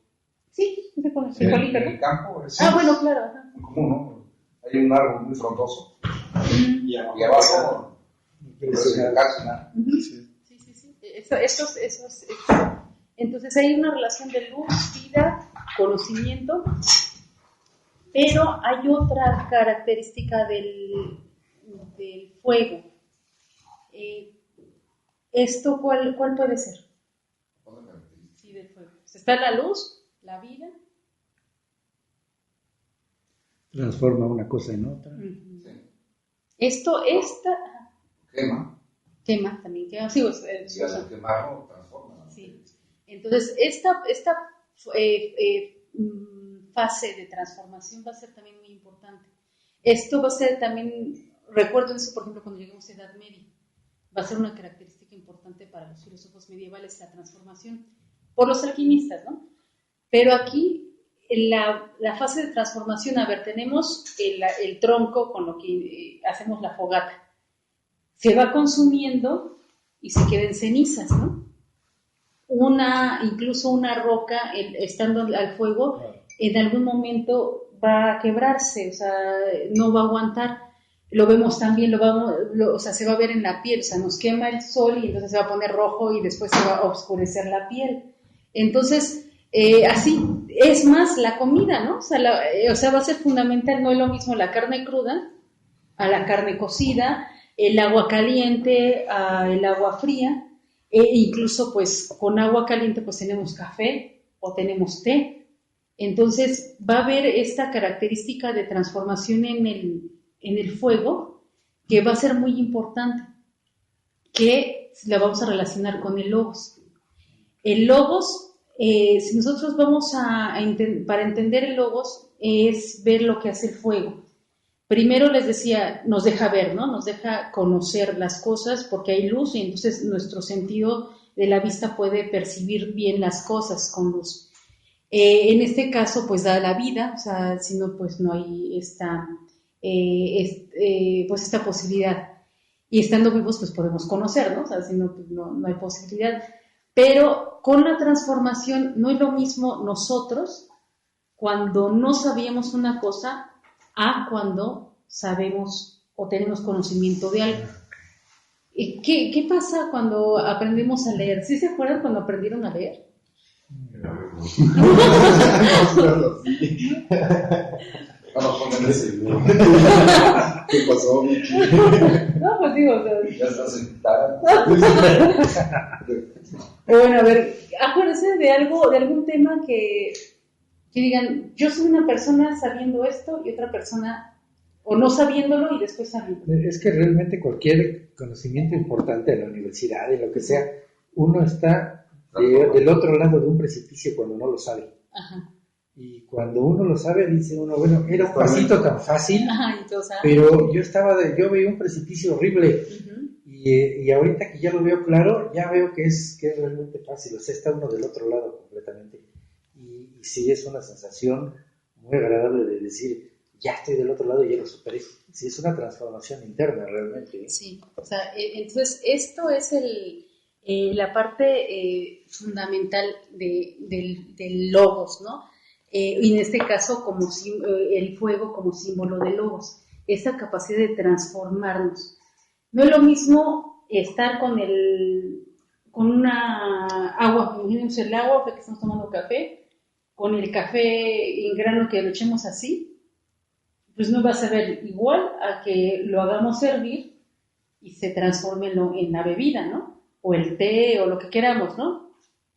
Sí, con el En el campo es bueno, claro. Ajá. común, ¿no? Hay un árbol muy frondoso Y y abajo no se casi nada. Sí. Entonces hay una relación de luz, vida, conocimiento, pero hay otra característica del fuego. ¿Esto cuál puede ser? Sí, del fuego. Está la luz, la vida. transforma una cosa en otra. Uh-huh. Sí. Quema también, quema. Sí, Si al quemarlo, transforma. Sí. Entonces, esta fase de transformación va a ser también muy importante. Esto va a ser también, recuerden eso, por ejemplo, cuando lleguemos a Edad Media, va a ser una característica importante para los filósofos medievales, la transformación, por los alquimistas, ¿no? Pero aquí, la fase de transformación, a ver, tenemos el tronco con lo que hacemos la fogata. Se va consumiendo y se queda en cenizas, ¿no? Incluso una roca, estando al fuego, en algún momento va a quebrarse, o sea, no va a aguantar. Lo vemos también, o sea, se va a ver en la piel, o sea, nos quema el sol y entonces se va a poner rojo y después se va a oscurecer la piel. Entonces, así, es más la comida, ¿no? O sea, va a ser fundamental, no es lo mismo la carne cruda a la carne cocida, el agua caliente a el agua fría, incluso pues con agua caliente pues tenemos café o tenemos té. Entonces va a haber esta característica de transformación en el fuego que va a ser muy importante, que la vamos a relacionar con el logos. El logos, si nosotros vamos para entender el logos, es ver lo que hace el fuego. Primero les decía, nos deja ver, ¿no? Nos deja conocer las cosas porque hay luz y entonces nuestro sentido de la vista puede percibir bien las cosas con luz. En este caso, pues da la vida, o sea, si no, pues no hay esta posibilidad. Y estando vivos, pues podemos conocer, ¿no? O sea, si no, pues no hay posibilidad. Pero con la transformación no es lo mismo nosotros cuando no sabíamos una cosa a cuando sabemos o tenemos conocimiento de algo. ¿Qué pasa cuando aprendemos a leer? ¿Sí se acuerdan cuando aprendieron a leer? ¿Qué pasó, Michi? No, pues digo, o sea, Ya estás sentada. bueno, a ver, acuérdense de algún tema que digan, yo soy una persona sabiendo esto y otra persona o no sabiéndolo y después sabiéndolo. Es que realmente cualquier conocimiento importante en la universidad, en lo que sea, uno está del otro lado de un precipicio cuando no lo sabe. Ajá. Y cuando uno lo sabe, dice uno, bueno, era un pasito tan fácil, Ajá, entonces, pero yo veía un precipicio horrible. uh-huh. Y ahorita que ya lo veo claro, ya veo que es realmente fácil, o sea, está uno del otro lado completamente. Y sí es una sensación muy agradable de decir, ya estoy del otro lado y ya lo superé. Sí, es una transformación interna realmente. Sí, o sea, entonces esto es la parte fundamental del logos, ¿no? Y en este caso el fuego como símbolo de logos, esa capacidad de transformarnos. No es lo mismo estar con una agua, imagínense el agua que estamos tomando café, con el café en grano que lo echemos así, pues no va a saber igual a que lo hagamos hervir y se transforme en la bebida, ¿no? O el té o lo que queramos, ¿no?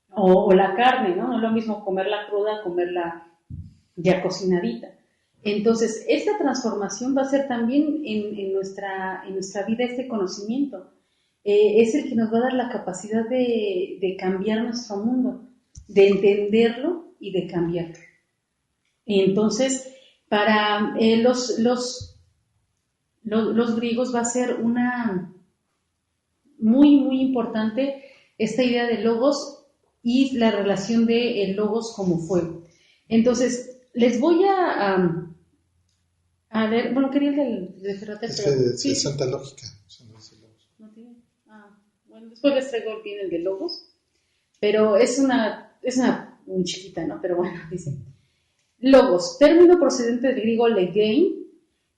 O la carne, ¿no? No es lo mismo comerla cruda, comerla ya cocinadita. Entonces, esta transformación va a ser también en nuestra vida este conocimiento. Es el que nos va a dar la capacidad de cambiar nuestro mundo, de entenderlo y de cambiarlo. Entonces, para los griegos va a ser una muy, muy importante esta idea de logos y la relación de el logos como fuego. Entonces, les voy a ver, bueno, quería el de Ferrater, Es pero... que de sí, Santa Lógica. ¿no tiene? Bueno, después les traigo bien el de logos, pero es una muy chiquita, ¿no? Pero bueno, dice... Logos, término procedente del griego legein,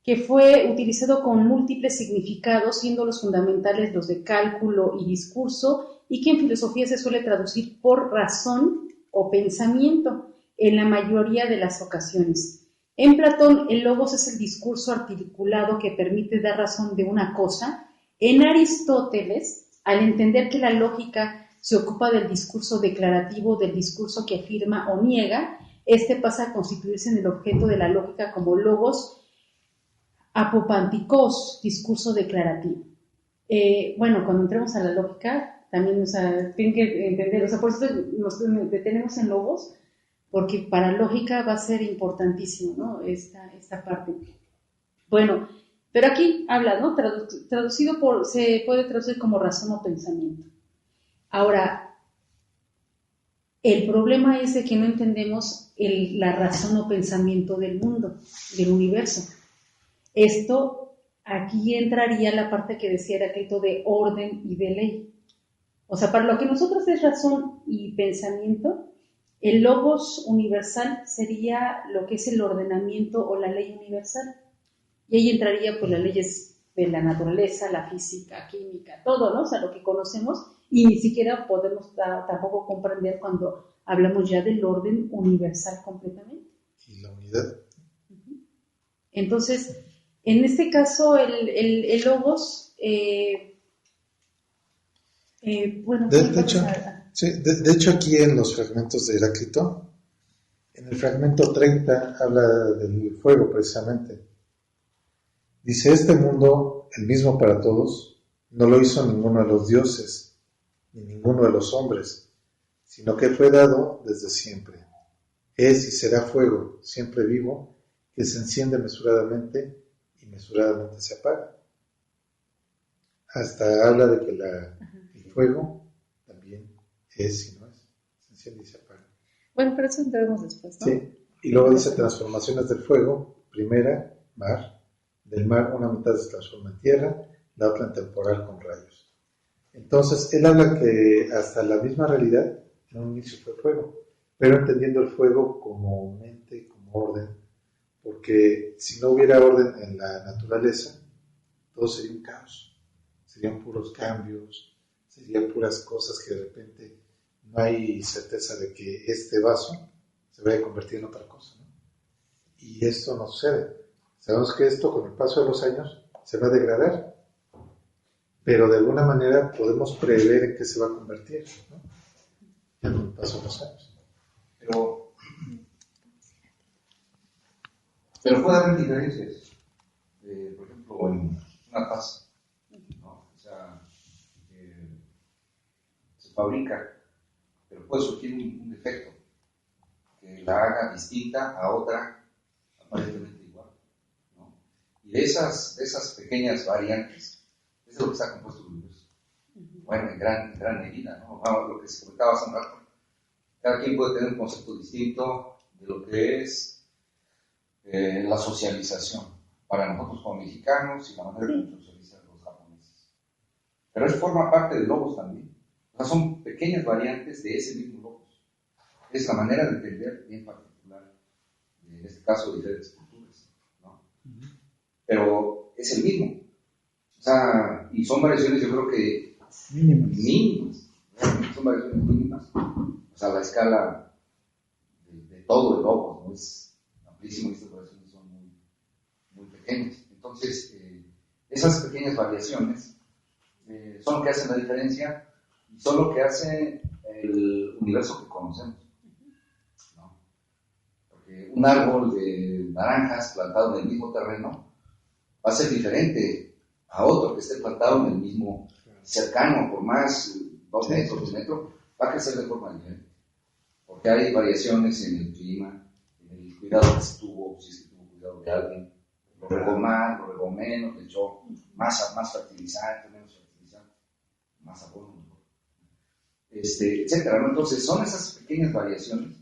que fue utilizado con múltiples significados, siendo los fundamentales los de cálculo y discurso, y que en filosofía se suele traducir por razón o pensamiento en la mayoría de las ocasiones. En Platón, el logos es el discurso articulado que permite dar razón de una cosa. En Aristóteles, al entender que la lógica se ocupa del discurso declarativo, del discurso que afirma o niega, este pasa a constituirse en el objeto de la lógica como logos apopantikos, discurso declarativo. Bueno, cuando entremos a la lógica, también, o sea, tienen que entender, o sea, por eso nos detenemos en logos, porque para lógica va a ser importantísimo, ¿no? Esta parte. Bueno, pero aquí habla, ¿no? Se puede traducir como razón o pensamiento. Ahora, el problema es de que no entendemos la razón o pensamiento del mundo, del universo. Esto, aquí entraría la parte que decía Heráclito de orden y de ley. O sea, para lo que nosotros es razón y pensamiento, el logos universal sería lo que es el ordenamiento o la ley universal. Y ahí entraría pues las leyes de la naturaleza, la física, química, todo, ¿no? O sea, lo que conocemos y ni siquiera podemos tampoco comprender cuando hablamos ya del orden universal completamente. Y la unidad. Entonces, en este caso, el logos, bueno... De hecho, aquí en los fragmentos de Heráclito, en el fragmento 30 habla del fuego precisamente. Dice, este mundo, el mismo para todos, no lo hizo ninguno de los dioses, ni ninguno de los hombres, sino que fue dado desde siempre. Es y será fuego, siempre vivo, que se enciende mesuradamente y mesuradamente se apaga. Hasta habla de que el fuego también es y no es, se enciende y se apaga. Bueno, pero eso entraremos después, ¿no? Sí, y luego dice transformaciones del fuego, primera, mar, del mar una mitad se transforma en tierra, la otra en temporal con rayos. Entonces, él habla que hasta la misma realidad, en un inicio fue fuego, pero entendiendo el fuego como mente, como orden, porque si no hubiera orden en la naturaleza, todo sería un caos, serían puros cambios, serían puras cosas que de repente no hay certeza de que este vaso se vaya a convertir en otra cosa, ¿no? Y esto no sucede. Sabemos que esto con el paso de los años se va a degradar, pero de alguna manera podemos prever en qué se va a convertir, ¿no? Ya con el paso de los años. Pero puede haber diferencias, por ejemplo, en una taza, ¿no? O sea, se fabrica, pero puede surgir un defecto que la haga distinta a otra aparentemente igual, ¿no? Y de esas pequeñas variantes es de lo que está compuesto el universo. bueno, en gran medida, ¿no? Lo que se comentaba hace un rato. Cada quien puede tener un concepto distinto de lo que es la socialización para nosotros como mexicanos y la manera en que socializan los japoneses. Pero forma parte de logos también. O sea, son pequeñas variantes de ese mismo logos. Es la manera de entender en particular, en este caso, diferentes culturas, ¿no? Pero es el mismo. O sea, y son variaciones, yo creo que mínimas. Son variaciones mínimas. O sea, la escala de todo el logo, ¿no? Es amplísimo y estas variaciones son muy pequeñas. Entonces, esas pequeñas variaciones son lo que hacen la diferencia y son lo que hace el universo que conocemos, ¿no? Porque un árbol de naranjas plantado en el mismo terreno va a ser diferente a otro que esté plantado en el mismo cercano, por más 2 metros, 3 metros, va a crecer de forma diferente. Porque hay variaciones en el clima, en el cuidado que se tuvo, si se tuvo cuidado de alguien, lo regó más, lo regó menos, le echó más fertilizante, menos fertilizante, más abono, etcétera, ¿no? Entonces, son esas pequeñas variaciones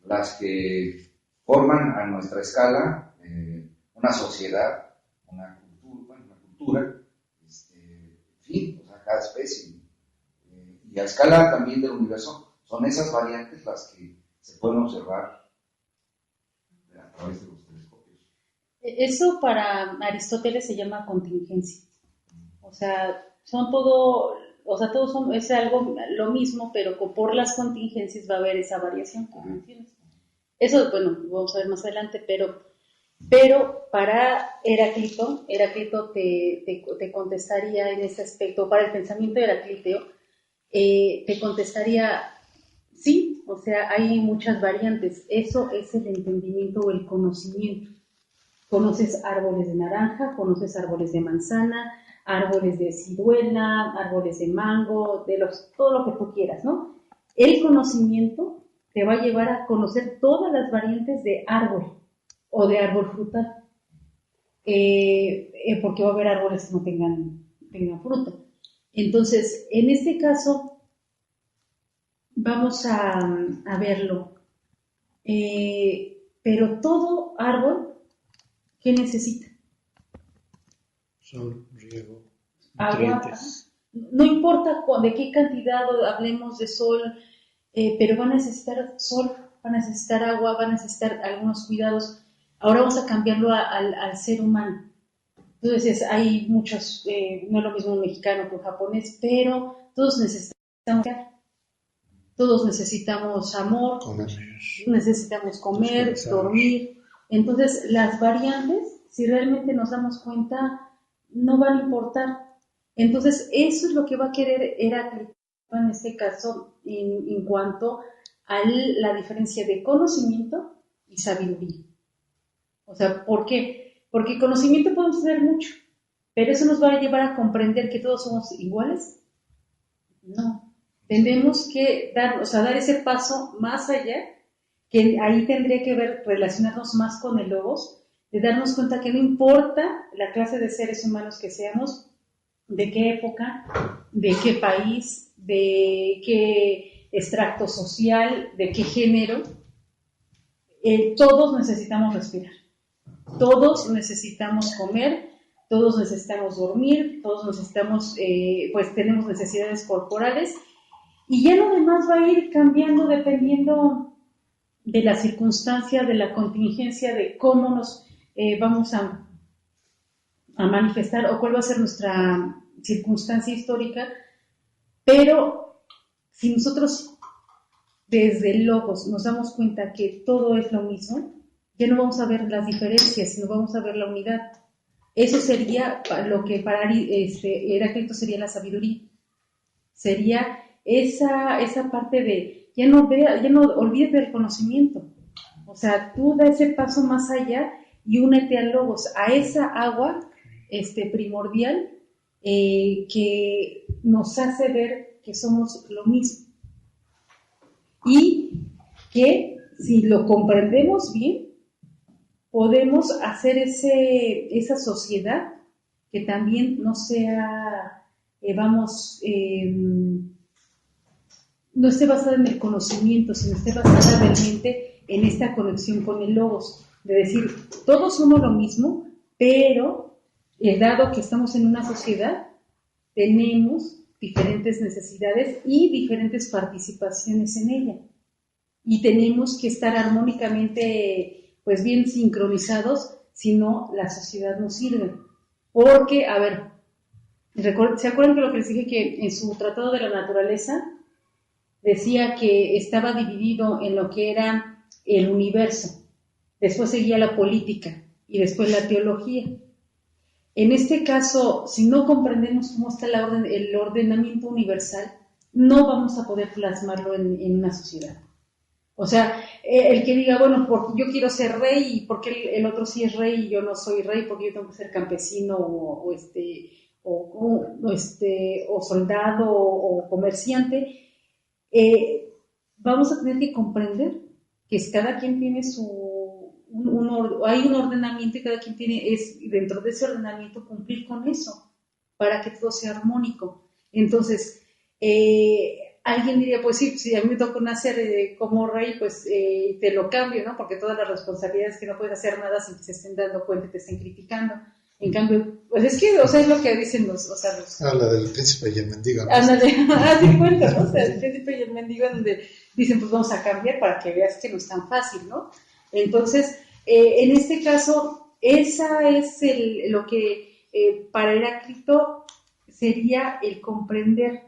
las que forman a nuestra escala una sociedad, una cultura, en fin, o sea, cada especie. Y a escala también del universo, son esas variantes las que se pueden observar a través de los telescopios. Eso para Aristóteles se llama contingencia. O sea, todos son, es algo lo mismo, pero por las contingencias va a haber esa variación que mencionas. Eso, bueno, vamos a ver más adelante, pero para Heráclito te contestaría en ese aspecto, para el pensamiento heraclíteo, te contestaría, sí, o sea, hay muchas variantes. Eso es el entendimiento o el conocimiento. Conoces árboles de naranja, conoces árboles de manzana, árboles de ciruela, árboles de mango, todo lo que tú quieras, ¿no? El conocimiento te va a llevar a conocer todas las variantes de árbol o de árbol frutal, porque va a haber árboles que no tengan fruta. Entonces, en este caso, vamos a verlo. Pero todo árbol, ¿qué necesita? Sol, riego, nutrientes. No importa de qué cantidad hablemos de sol, pero van a necesitar sol, van a necesitar agua, van a necesitar algunos cuidados. Ahora vamos a cambiarlo al ser humano. Entonces hay muchos, no es lo mismo un mexicano que un japonés, pero todos necesitamos amor, necesitamos comer, dormir. Entonces las variantes, si realmente nos damos cuenta, no van a importar. Entonces eso es lo que va a querer Heráclito en este caso en cuanto a la diferencia de conocimiento y sabiduría. O sea, ¿por qué? Porque conocimiento podemos tener mucho, pero eso nos va a llevar a comprender que todos somos iguales. No, tenemos que dar ese paso más allá, que ahí tendría que relacionarnos más con el logos, de darnos cuenta que no importa la clase de seres humanos que seamos, de qué época, de qué país, de qué extracto social, de qué género, todos necesitamos respirar. Todos necesitamos comer, todos necesitamos dormir, todos necesitamos, pues tenemos necesidades corporales y ya lo demás va a ir cambiando dependiendo de la circunstancia, de la contingencia, de cómo nos vamos a manifestar o cuál va a ser nuestra circunstancia histórica, pero si nosotros desde el logos nos damos cuenta que todo es lo mismo, ya no vamos a ver las diferencias, sino vamos a ver la unidad. Eso sería lo que para Heráclito sería la sabiduría. Sería esa parte de, ya no olvídate del conocimiento. O sea, tú da ese paso más allá y únete al logos, a esa agua primordial que nos hace ver que somos lo mismo. Y que si lo comprendemos bien, podemos hacer esa sociedad que también no sea no esté basada en el conocimiento, sino esté basada realmente en esta conexión con el logos, de decir, todos somos lo mismo, pero dado que estamos en una sociedad, tenemos diferentes necesidades y diferentes participaciones en ella. Y tenemos que estar armónicamente, pues bien sincronizados, si no, la sociedad no sirve. Porque, a ver, ¿se acuerdan de lo que les dije que en su Tratado de la Naturaleza decía que estaba dividido en lo que era el universo, después seguía la política y después la teología? En este caso, si no comprendemos cómo está el ordenamiento universal, no vamos a poder plasmarlo en una sociedad. O sea, el que diga, bueno, porque yo quiero ser rey y porque el otro sí es rey y yo no soy rey, porque yo tengo que ser campesino o soldado o comerciante, vamos a tener que comprender que cada quien tiene hay un ordenamiento y cada quien dentro de ese ordenamiento cumplir con eso para que todo sea armónico. Entonces, alguien diría, pues sí, si a mí me toca nacer como rey, pues te lo cambio, ¿no? Porque todas las responsabilidades que no puedes hacer nada sin que se estén dando cuenta y te estén criticando. En cambio, pues es que, o sea, es lo que dicen los... La del príncipe y el mendigo, ¿no? Ándale, así cuenta, ¿no? O sea, el príncipe y el mendigo, donde dicen, pues vamos a cambiar para que veas que no es tan fácil, ¿no? Entonces, en este caso, esa es lo que para Heráclito sería el comprender.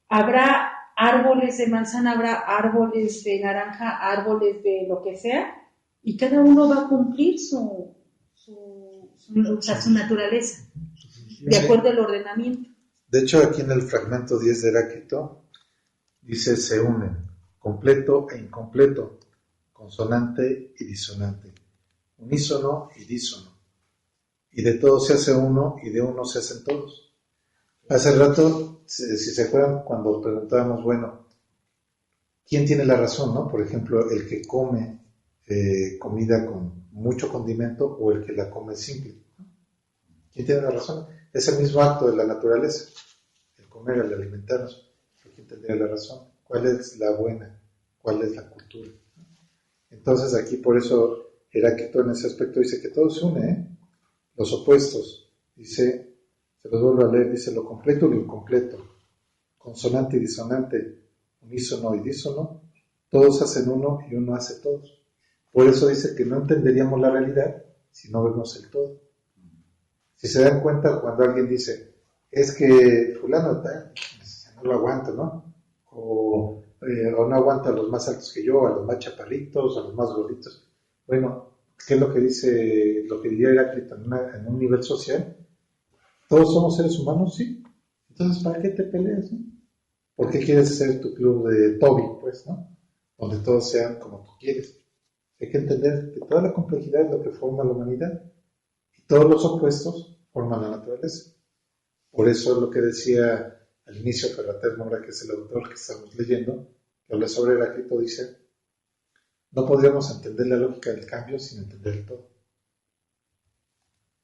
Habrá árboles de manzana, habrá árboles de naranja, árboles de lo que sea, y cada uno va a cumplir su naturaleza, de acuerdo al ordenamiento. De hecho, aquí en el fragmento 10 de Heráclito dice: se unen completo e incompleto, consonante y disonante, unísono y dísono, y de todo se hace uno y de uno se hacen todos. Hace rato, si se acuerdan, cuando preguntábamos, bueno, ¿quién tiene la razón, no? Por ejemplo, el que come comida con mucho condimento o el que la come simple. ¿Quién tiene la razón? Es el mismo acto de la naturaleza, el comer, el alimentarnos. ¿Quién tendría la razón? ¿Cuál es la buena? ¿Cuál es la cultura? Entonces aquí por eso Heráclito en ese aspecto dice que todo se une, ¿eh? Los opuestos, dice, se los vuelvo a leer, dice lo completo y lo incompleto, consonante y disonante, unísono y dísono, todos hacen uno y uno hace todos. Por eso dice que no entenderíamos la realidad si no vemos el todo. Si se dan cuenta cuando alguien dice, es que fulano tal, no lo aguanto, ¿no? O no aguanto a los más altos que yo, a los más chaparritos, a los más gorditos. Bueno, ¿qué es lo que dice, lo que diría Heráclito en un nivel social? ¿Todos somos seres humanos? Sí. Entonces, ¿para qué te peleas, no? ¿Por qué quieres hacer tu club de Toby, pues, no? Donde todos sean como tú quieres. Hay que entender que toda la complejidad es lo que forma la humanidad y todos los opuestos forman la naturaleza. Por eso es lo que decía al inicio Ferrater Mora, que es el autor que estamos leyendo, que habla sobre Heráclito, dice: no podríamos entender la lógica del cambio sin entender el todo.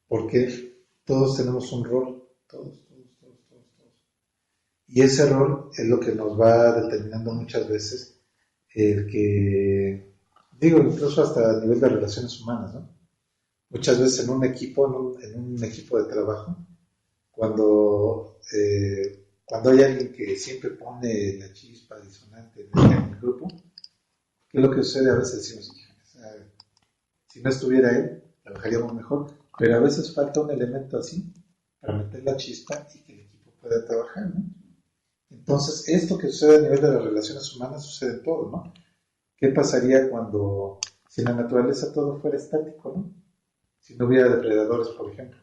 Porque todos tenemos un rol, todos. Y ese rol es lo que nos va determinando muchas veces el que, digo, incluso hasta a nivel de relaciones humanas, ¿no? Muchas veces en un equipo, en un equipo de trabajo, cuando hay alguien que siempre pone la chispa disonante en el grupo, ¿qué es lo que sucede? A veces decimos, si no estuviera él, trabajaríamos mejor, pero a veces falta un elemento así para meter la chispa y que el equipo pueda trabajar, ¿no? Entonces, esto que sucede a nivel de las relaciones humanas sucede en todo, ¿no? ¿Qué pasaría si en la naturaleza todo fuera estático, ¿no? Si no hubiera depredadores, por ejemplo.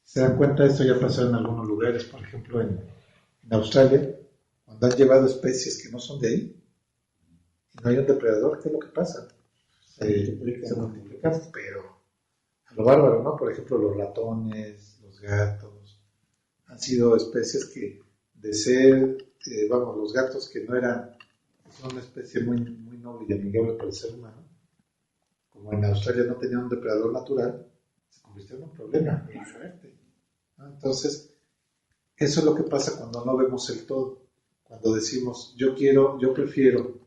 ¿Se dan cuenta? Esto ya pasó en algunos lugares, por ejemplo en Australia, cuando han llevado especies que no son de ahí, y no hay un depredador, ¿qué es lo que pasa? Se multiplican, pero a lo bárbaro, ¿no? Por ejemplo, los ratones, los gatos, han sido especies que, de ser, los gatos que no eran, son una especie muy, muy noble y amigable para el ser humano, como en Australia no tenían un depredador natural, se convirtió en un problema muy fuerte, ¿no? Entonces, Eso es lo que pasa cuando no vemos el todo. Cuando decimos, yo prefiero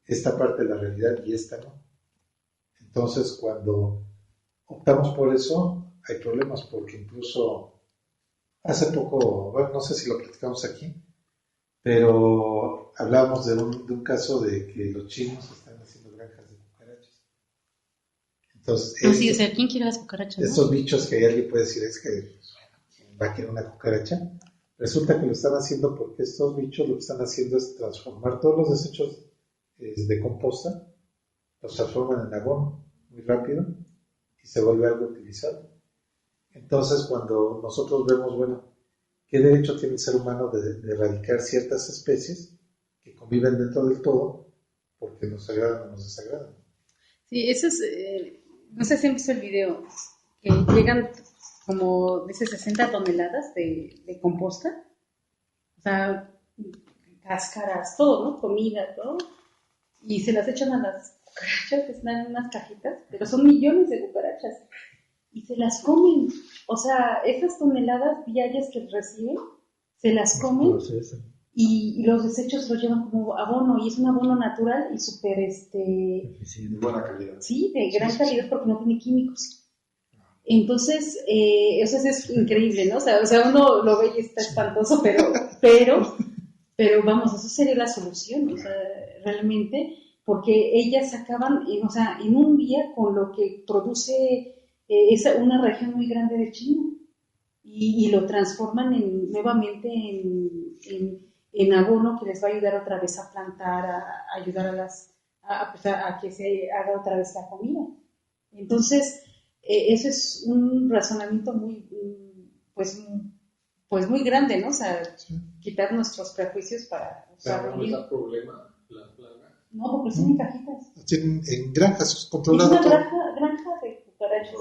esta parte de la realidad y esta no. Entonces, cuando optamos por eso, hay problemas, porque incluso hace poco, bueno, no sé si lo platicamos aquí, pero hablábamos de un caso de que los chinos están haciendo granjas de cucarachas. Entonces, Así, o sea, ¿quién quiere las cucarachas? estos bichos que alguien puede decir, es que ¿quién va a querer una cucaracha? Resulta que lo están haciendo porque estos bichos lo que están haciendo es transformar todos los desechos de composta, los transforman en abono muy rápido y se vuelve algo utilizable. Entonces, cuando nosotros vemos, bueno, ¿qué derecho tiene el ser humano de erradicar ciertas especies que conviven dentro del todo porque nos agradan o nos desagradan? Sí, eso es, no sé si han visto el video, que llegan como, dice, 60 toneladas de composta, o sea, cáscaras, todo, ¿no? Comida, todo, y se las echan a las cucarachas que están en unas cajitas, pero son millones de cucarachas, y se las comen. O sea, esas toneladas diarias que reciben, se las comen y los desechos los llevan como abono, y es un abono natural y súper, De buena calidad. sí, de gran calidad porque no tiene químicos. Entonces, eso es increíble, ¿no? O sea, uno lo ve y está espantoso, pero vamos, eso sería la solución, o sea, realmente, porque ellas acaban, o sea, en un día con lo que produce una región muy grande de China y lo transforman nuevamente en abono que les va a ayudar otra vez a plantar, a ayudar a que se haga otra vez la comida. Entonces, eso es un razonamiento muy, pues muy grande, ¿no? O sea, quitar nuestros prejuicios para Pero no da problema la plaga. No, porque son en cajitas. Tienen en granjas Es controlado una todo. granja de cucarachas.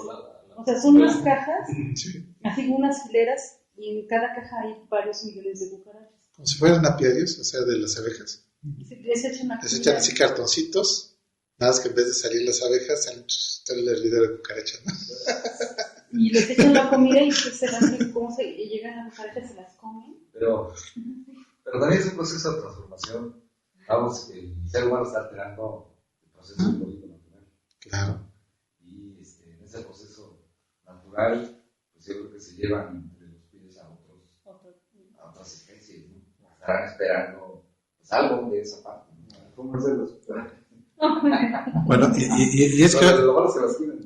O sea, son unas cajas, Sí. así unas hileras, y en cada caja hay varios millones de cucarachas. Como si fueran apiarios, o sea, de las abejas. Y se les echan Les echan así cartoncitos, nada más que en vez de salir las abejas, sale el hervidero de cucarachas, ¿no? Y les echan la comida y pues se dan, cómo se llegan las cucarachas, se las comen. Pero también es un proceso de transformación. Vamos, el ser humano está alterando el proceso biológico natural. Claro. Y en ese proceso natural, pues yo creo que se llevan entre los pies a otras especies, ¿no? Estarán esperando pues, algo de esa parte, ¿no? ¿Cómo se los Bueno, y es que... Lo malo se las tienen.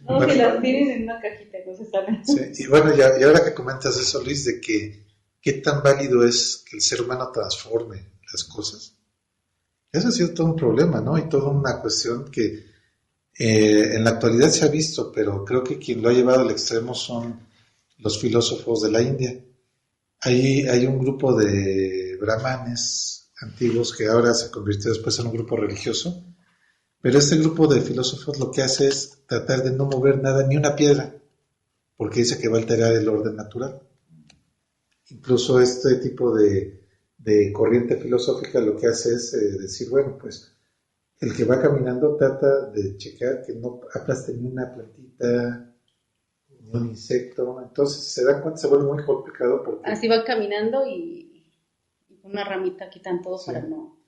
No, Bueno, que las tienen en una cajita, entonces saben. Sí, y bueno, y ahora que comentas eso, Luis, de que qué tan válido es que el ser humano transforme las cosas, eso ha sido todo un problema, ¿no? Y toda una cuestión que en la actualidad se ha visto, pero creo que quien lo ha llevado al extremo son los filósofos de la India. Hay un grupo de brahmanes antiguos que ahora se convirtió después en un grupo religioso, pero este grupo de filósofos lo que hace es tratar de no mover nada, ni una piedra, porque dice que va a alterar el orden natural. Incluso este tipo de corriente filosófica lo que hace es decir, bueno, pues el que va caminando trata de checar que no aplaste ni una plantita, ni un insecto. Entonces, se dan cuenta, se vuelve muy complicado porque... Así van caminando y con una ramita quitan todo para no...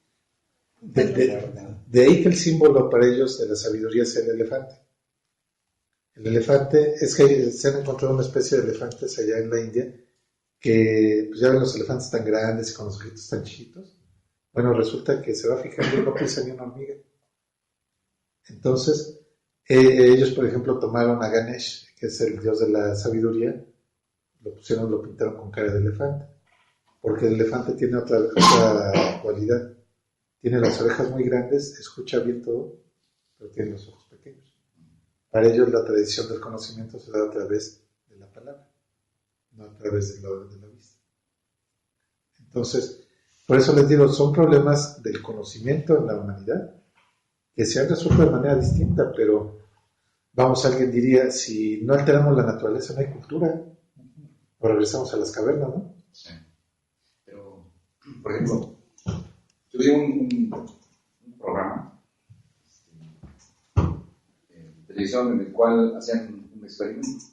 De ahí que el símbolo para ellos de la sabiduría sea el elefante. El elefante, es que se han encontrado una especie de elefantes allá en la India que pues ya ven los elefantes tan grandes y con los ojitos tan chiquitos. Bueno, resulta que se va fijando y no pisa ni una hormiga. Entonces, ellos, por ejemplo, tomaron a Ganesh, que es el dios de la sabiduría, lo pintaron con cara de elefante, porque el elefante tiene otra cualidad. Tiene las orejas muy grandes, escucha bien todo, pero tiene los ojos pequeños. Para ellos la tradición del conocimiento se da a través de la palabra, no a través de la vista. Entonces, por eso les digo, son problemas del conocimiento en la humanidad que se han resuelto de manera distinta, pero vamos, alguien diría, si no alteramos la naturaleza no hay cultura, o regresamos a las cavernas, ¿no? Sí. Pero, por ejemplo, yo vi un programa en televisión en el cual hacían un experimento.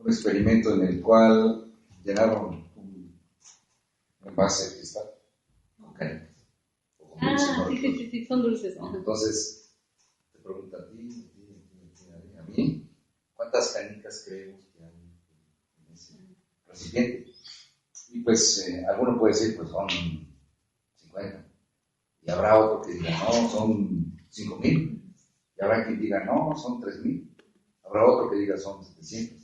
un experimento en el cual llenaron un envase de cristal con canicas. O con dulce, ¿no? Sí, son dulces. ¿No? Entonces, te pregunta a ti, a mí, ¿cuántas canicas creemos que hay en ese recipiente? Y pues, alguno puede decir, pues son 50. Y habrá otro que diga, no, son 5,000. Y habrá quien diga, no, son 3,000. Habrá otro que diga, son 700.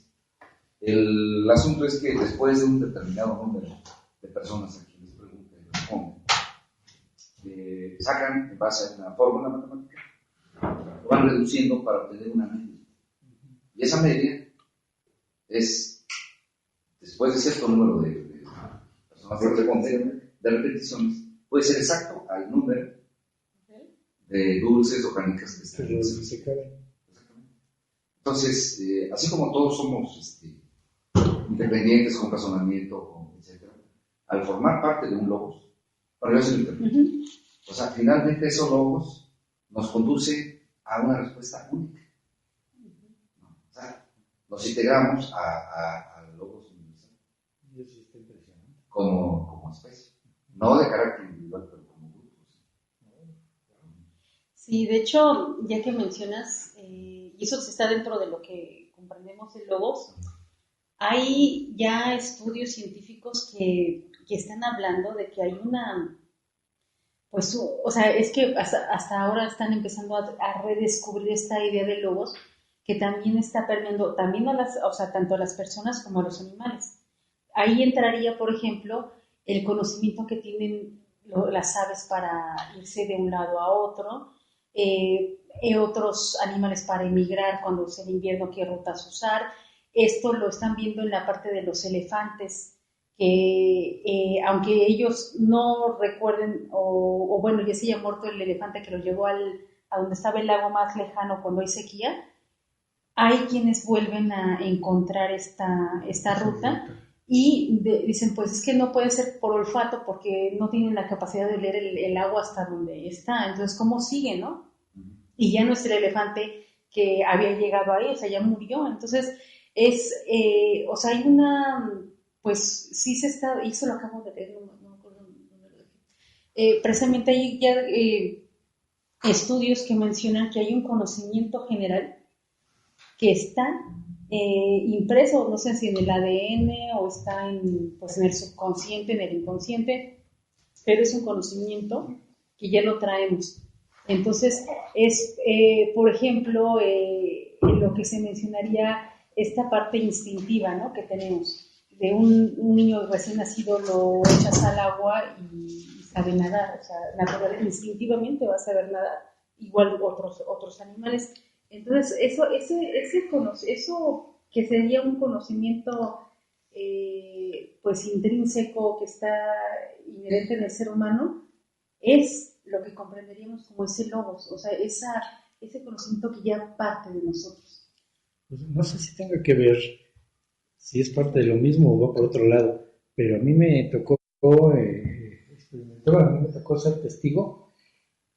El asunto es que después de un determinado número de personas a quienes preguntan y responden, sacan en base a una fórmula matemática, lo van reduciendo para obtener una media. Y esa media es, después de cierto número de personas que responden, de repeticiones, puede ser exacto al número de dulces o canicas que están en ese. Entonces, así como todos somos independientes, con razonamiento, etc., al formar parte de un logos, para eso es internet. O sea, finalmente esos logos nos conducen a una respuesta única. ¿No? O sea, nos integramos a logos universal. Y eso está impresionante. Como especie. No de carácter individual, pero como grupo. Sí, de hecho, ya que mencionas, y eso está dentro de lo que comprendemos de logos, hay ya estudios científicos que están hablando de que hay una, pues, o sea, es que hasta ahora están empezando a redescubrir esta idea de logos que también está permeando también o sea, tanto a las personas como a los animales. Ahí entraría, por ejemplo, el conocimiento que tienen las aves para irse de un lado a otro, otros animales para emigrar cuando es el invierno, qué rutas usar. Esto lo están viendo en la parte de los elefantes, que aunque ellos no recuerden, o bueno, ya se haya muerto el elefante que lo llevó a donde estaba el lago más lejano cuando hay sequía, hay quienes vuelven a encontrar esta ruta y dicen, pues es que no puede ser por olfato porque no tienen la capacidad de leer el agua hasta donde está. Entonces, ¿cómo sigue, no? Y ya no es el elefante que había llegado ahí, o sea, ya murió. Entonces, o sea, hay una, pues sí se está, y eso lo acabo de leer, no me acuerdo dónde lo dejé. Precisamente hay ya estudios que mencionan que hay un conocimiento general que está impreso, no sé si en el ADN o está pues en el subconsciente, en el inconsciente, pero es un conocimiento que ya lo traemos. Entonces, por ejemplo, lo que se mencionaría esta parte instintiva, ¿no?, que tenemos. De un niño recién nacido lo echas al agua y sabe nadar, o sea, naturalmente, instintivamente va a saber nadar, igual otros animales. Entonces, eso que sería un conocimiento pues intrínseco que está inherente en el ser humano, es lo que comprenderíamos como ese logos, o sea, ese conocimiento que ya parte de nosotros. Pues no sé si tenga que ver, si es parte de lo mismo o va por otro lado, pero a mí me tocó experimentar, a mí me tocó ser testigo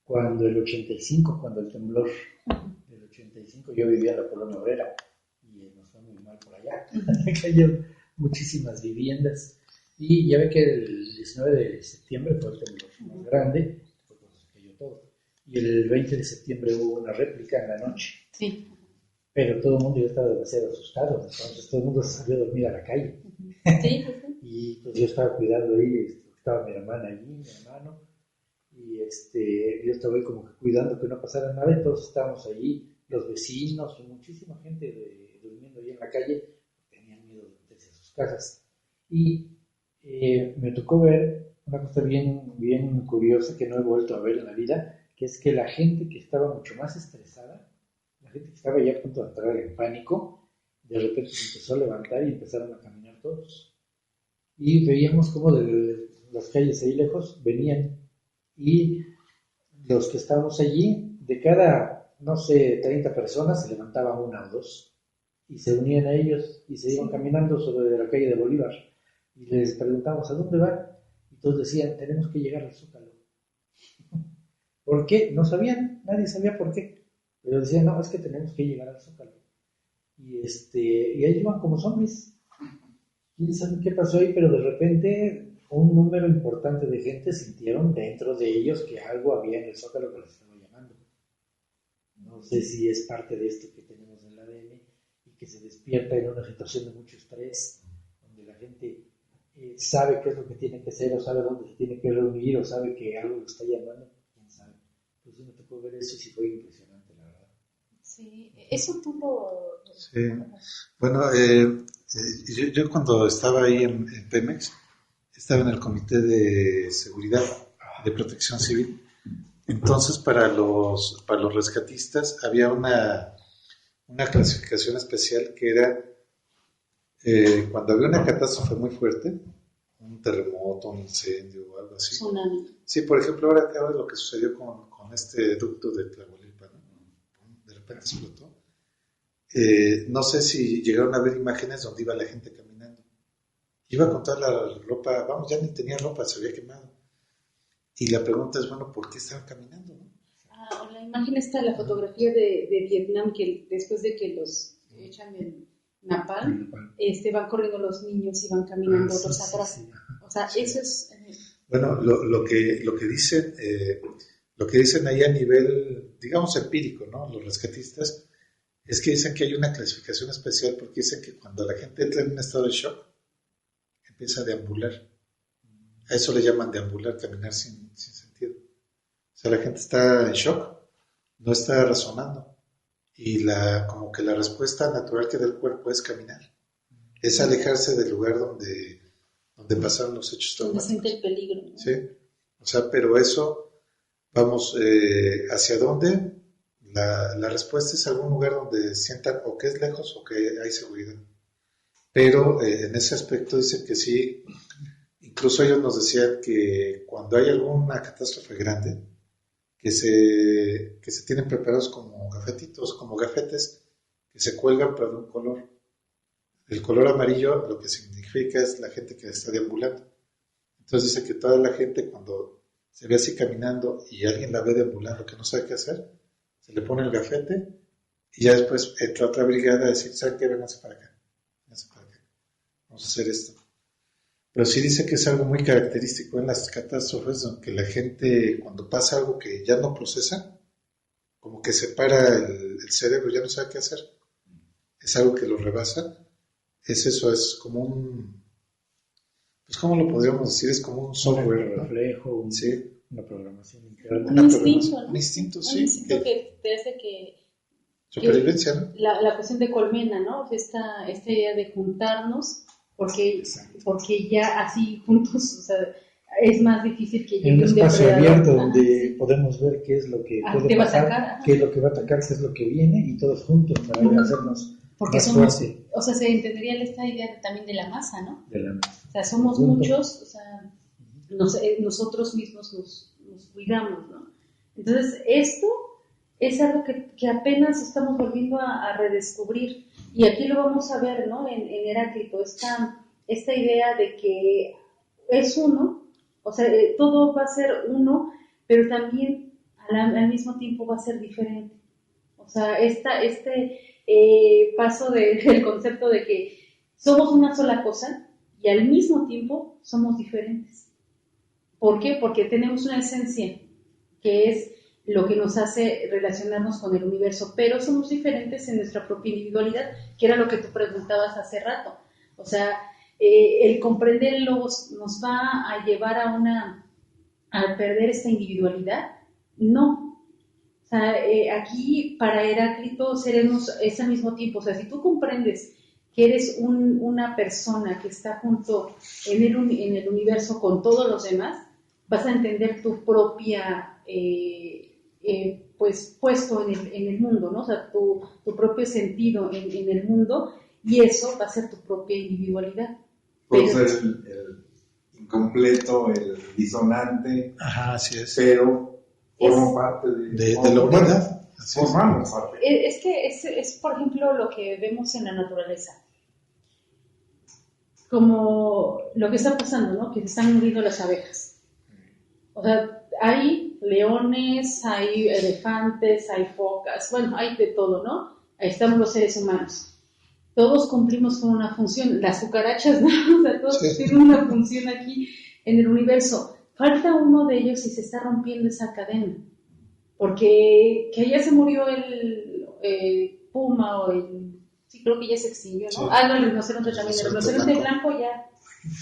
cuando el 85, cuando el temblor del 85, yo vivía en la Colonia Obrera y nos fue muy mal por allá, cayeron muchísimas viviendas y ya ve que el 19 de septiembre fue el temblor más grande, fue cuando se cayó todo, y el 20 de septiembre hubo una réplica en la noche. Sí. Pero todo el mundo ya estaba demasiado asustado, entonces todo el mundo se salió a dormir a la calle. Sí. Y pues yo estaba cuidando ahí, estaba mi hermana allí, mi hermano, y yo estaba ahí como que cuidando que no pasara nada, y todos estábamos allí, los vecinos y muchísima gente durmiendo ahí en la calle, tenían miedo de meterse a sus casas. Y me tocó ver una cosa bien, bien curiosa que no he vuelto a ver en la vida, que es que la gente que estaba mucho más estresada, la gente que estaba ya a punto de entrar en pánico, de repente se empezó a levantar y empezaron a caminar todos. Y veíamos como de las calles ahí lejos venían, y los que estábamos allí, de cada, no sé, 30 personas, se levantaban una o dos y se unían a ellos y se iban caminando sobre la calle de Bolívar. Y les preguntamos, ¿a dónde van? Y todos decían, tenemos que llegar al Zócalo. ¿Por qué? No sabían, nadie sabía por qué. Pero decían, no, es que tenemos que llegar al Zócalo. y ahí iban como zombies. ¿Quién sabe qué pasó ahí? Pero de repente un número importante de gente sintieron dentro de ellos que algo había en el Zócalo que los estaba llamando. No sé si es parte de esto que tenemos en el ADN y que se despierta en una situación de mucho estrés, donde la gente sabe qué es lo que tiene que hacer, o sabe dónde se tiene que reunir, o sabe que algo lo está llamando, quién sabe. Entonces me tocó ver eso y sí fue impresionante, la verdad. Sí, eso tú lo... Sí. Bueno, yo cuando estaba ahí en Pemex, estaba en el Comité de Seguridad de Protección Civil. Entonces, para los rescatistas había una clasificación especial que era cuando había una catástrofe muy fuerte, un terremoto, un incendio o algo así. Tsunami. Sí, por ejemplo, ahora lo que sucedió con este ducto de Tlahuelilpan, ¿no? De repente explotó. No sé si llegaron a ver imágenes donde iba la gente caminando. Iba con toda la ropa, vamos, ya ni tenía ropa, se había quemado. Y la pregunta es, bueno, ¿por qué estaban caminando? ¿No? Ah, la imagen está, la fotografía de Vietnam, que después de que los echan el napalm, van corriendo los niños y van caminando otros atrás. Sí. O sea, eso es... Bueno, lo que dicen ahí a nivel, digamos, empírico, ¿no? Los rescatistas, es que dicen que hay una clasificación especial porque dicen que cuando la gente entra en un estado de shock, empieza a deambular. A eso le llaman deambular, caminar sin sentido. O sea, la gente está en shock, no está razonando. Y como que la respuesta natural que da el cuerpo es caminar. Es alejarse del lugar donde pasaron los hechos traumáticos. Donde siente el peligro, ¿no? Sí. O sea, pero eso, vamos, ¿hacia dónde? La respuesta es algún lugar donde sientan o que es lejos o que hay seguridad. Pero en ese aspecto dicen que sí, incluso ellos nos decían que cuando hay alguna catástrofe grande, que se tienen preparados como gafetitos, como gafetes, que se cuelgan para un color. El color amarillo lo que significa es la gente que está deambulando. Entonces dice que toda la gente cuando se ve así caminando y alguien la ve deambulando que no sabe qué hacer, se le pone el gafete y ya después entra otra brigada a decir, ¿saben qué? Vénganse para acá. Vamos a hacer esto. Pero sí dice que es algo muy característico en las catástrofes, que la gente cuando pasa algo que ya no procesa, como que se para el cerebro, ya no sabe qué hacer. Es algo que lo rebasa. Es eso, es como un... Pues ¿cómo lo podríamos decir? Es como un software. Un reflejo, sí. Una programación interna. Un instinto, ¿no? Un instinto, sí. Un instinto que te hace que... Supervivencia, ¿no? La cuestión de colmena, ¿no? Esta idea de juntarnos, porque ya así juntos, o sea, es más difícil que llegue un espacio abierto donde sí. Podemos ver qué es lo que puede pasar, qué es lo que va a atacar, qué es lo que viene y todos juntos para hacernos porque más somos, fuerte. O sea, se entendería esta idea también de la masa, ¿no? De la masa. O sea, somos muchos, o sea, nosotros mismos nos cuidamos, ¿no? Entonces, esto es algo que apenas estamos volviendo a redescubrir. Y aquí lo vamos a ver, ¿no? En Heráclito, esta idea de que es uno, o sea, todo va a ser uno, pero también al mismo tiempo va a ser diferente. O sea, este paso del concepto de que somos una sola cosa y al mismo tiempo somos diferentes. ¿Por qué? Porque tenemos una esencia que es lo que nos hace relacionarnos con el universo, pero somos diferentes en nuestra propia individualidad, que era lo que tú preguntabas hace rato. O sea, el comprender el logos nos va a llevar a perder esta individualidad. No. O sea, aquí para Heráclito seremos ese mismo tiempo. O sea, si tú comprendes que eres una persona que está junto en el universo con todos los demás, vas a entender tu propia pues puesto en el mundo, ¿no? O sea, tu propio sentido en el mundo, y eso va a ser tu propia individualidad. Puede ser el incompleto, el disonante, ajá, así es. Pero forma parte de la humanidad. Formamos parte. Es que es, por ejemplo, lo que vemos en la naturaleza. Como lo que está pasando, ¿no? Que se están muriendo las abejas. O sea, hay leones, hay elefantes, hay focas, bueno, hay de todo, ¿no? Ahí estamos los seres humanos. todos cumplimos con una función, las cucarachas, ¿no? O sea, todos Sí. tienen una función aquí en el universo. Falta uno de ellos y se está rompiendo esa cadena. Porque que ya se murió el puma o el... Sí, creo que ya se extinguió, ¿no? Sí. No, el rinoceronte también. El Rinoceronte rinoceronte blanco ya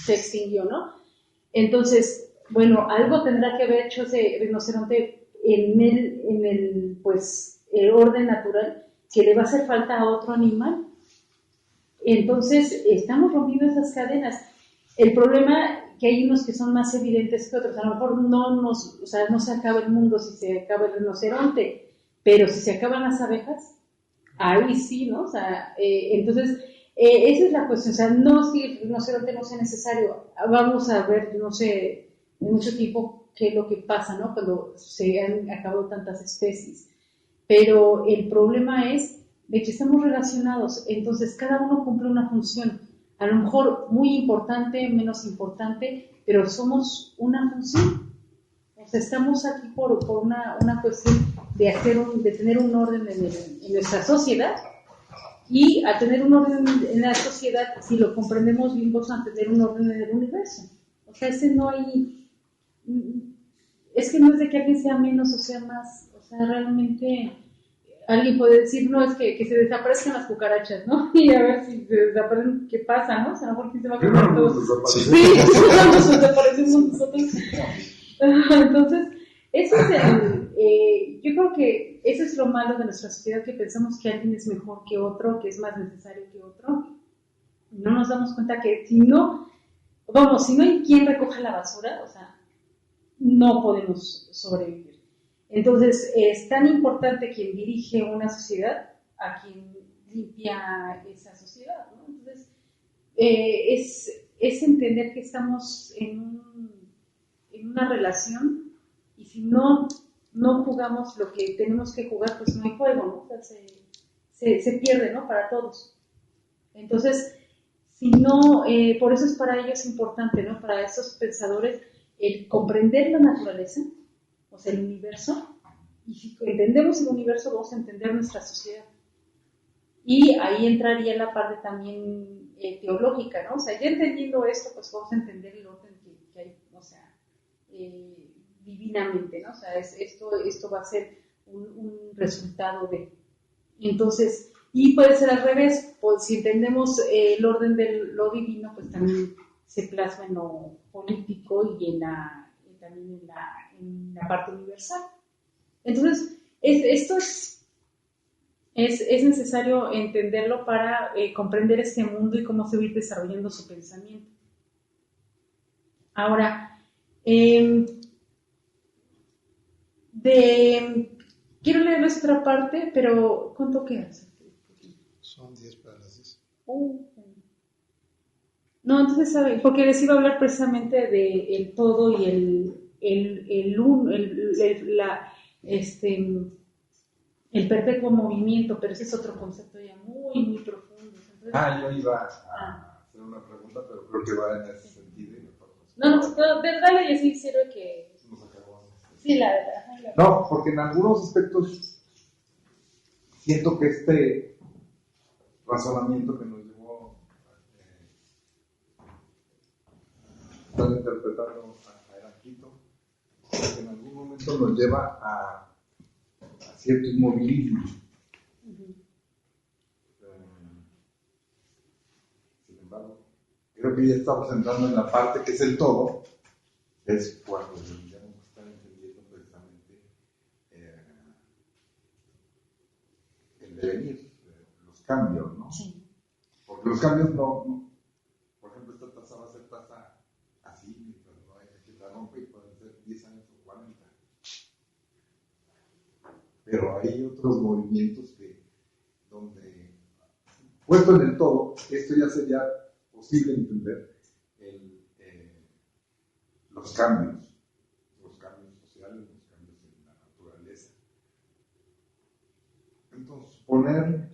se extinguió, ¿no? Entonces, bueno, algo tendrá que haber hecho ese rinoceronte en el pues, el orden natural que le va a hacer falta a otro animal. Entonces, estamos rompiendo esas cadenas. El problema que hay unos que son más evidentes que otros. A lo mejor no se acaba el mundo si se acaba el rinoceronte, pero si se acaban las abejas, ahí sí, ¿no? O sea, entonces, esa es la cuestión. O sea, no es que el rinoceronte no sea necesario. Vamos a ver, no sé, en mucho tiempo qué es lo que pasa, ¿no? Cuando se han acabado tantas especies. Pero el problema es de que estamos relacionados, entonces cada uno cumple una función, a lo mejor muy importante, menos importante, pero somos una función. O sea, estamos aquí por una cuestión de tener un orden en nuestra sociedad, y a tener un orden en la sociedad, si lo comprendemos bien, vamos a tener un orden en el universo. O sea, es que no es de que alguien sea menos o sea más, o sea, realmente alguien puede decir, no, es que se desaparezcan las cucarachas, ¿no? Y a ver si se desaparecen, ¿qué pasa, no? O sea, a lo mejor sí se va a comer todo. Sí, nos desaparecemos nosotros. Entonces, eso es yo creo que eso es lo malo de nuestra sociedad, que pensamos que alguien es mejor que otro, que es más necesario que otro. No nos damos cuenta que si no hay quien recoja la basura, o sea, no podemos sobrevivir. Entonces, es tan importante quien dirige una sociedad a quien limpia esa sociedad, ¿no? Entonces, es entender que estamos en una relación, y si no jugamos lo que tenemos que jugar, pues no hay juego, ¿no? O sea, se pierde, ¿no? Para todos. Entonces, si no, por eso es para ellos importante, ¿no? Para esos pensadores, el comprender la naturaleza, o sea, el universo, y si entendemos el universo, vamos a entender nuestra sociedad. Y ahí entraría la parte también teológica, ¿no? O sea, ya entendiendo esto, pues vamos a entender el orden que hay, o sea, divinamente, ¿no? O sea, esto va a ser un resultado de... Entonces, y puede ser al revés, pues si entendemos el orden de lo divino, pues también se plasma en lo político y también en la parte universal. Entonces, esto es necesario entenderlo para comprender este mundo y cómo se va a ir desarrollando su pensamiento. Ahora, quiero leerles otra parte, pero ¿cuánto queda? Son 10 para las 10. No, entonces, ¿saben? Porque les iba a hablar precisamente de el todo y el perpetuo movimiento, pero ese es otro concepto ya muy, muy profundo. Entonces, yo iba a hacer una pregunta, pero creo que va en ese sentido. Y dale, yo sí sirve que... nos acabamos. Sí, la verdad. No, porque en algunos aspectos siento que este razonamiento que nos llevó estar interpretando a Heráclito, que en algún momento nos lleva a cierto inmovilismo. Sin embargo, creo que ya estamos entrando en la parte que es el todo, es cuando deberíamos estar entendiendo precisamente el devenir, los cambios, ¿no? Sí. Porque los cambios no, por ejemplo, esta taza va a ser taza así, mientras no hay que la rompe y pueden ser 10 años o 40. Pero hay otros movimientos donde, puesto en el todo, esto ya sería posible entender los cambios sociales, los cambios en la naturaleza. Entonces, suponer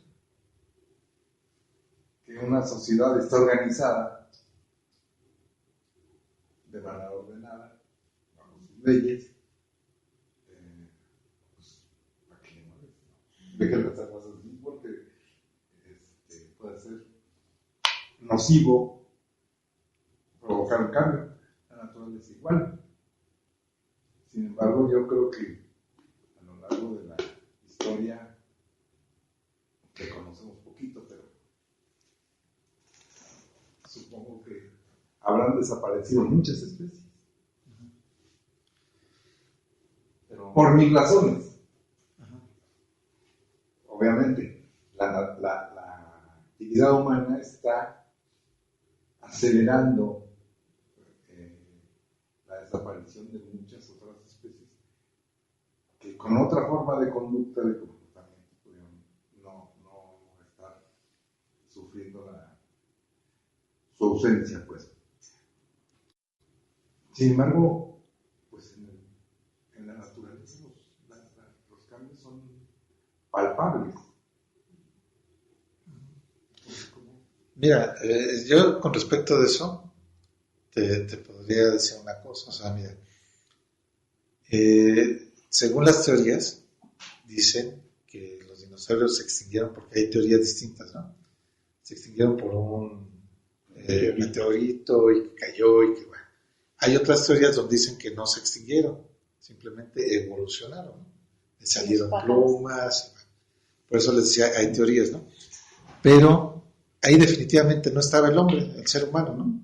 que una sociedad está organizada de manera ordenada, bajo sus leyes, pues, ¿para qué no? Dejen las aguas así porque puede ser nocivo provocar un cambio. La naturaleza igual. Sin embargo, yo creo que a lo largo de la historia, que conocemos poquito, pero supongo que habrán desaparecido muchas especies. Pero, por mil razones. Obviamente, la actividad humana está acelerando la desaparición de muchas otras especies que con otra forma de conducta, de comportamiento, pudieron no estar sufriendo su ausencia, pues. Sin embargo, pues en la naturaleza los cambios son palpables. Mira, yo con respecto de eso, te podría decir una cosa, o sea, mira, según las teorías, dicen que los dinosaurios se extinguieron porque hay teorías distintas, ¿no? Se extinguieron por un meteorito y que cayó y que, bueno. Hay otras teorías donde dicen que no se extinguieron, simplemente evolucionaron, ¿no? Le salieron plumas, bueno. Por eso les decía, hay teorías, ¿no? Pero ahí definitivamente no estaba el hombre, el ser humano, ¿no?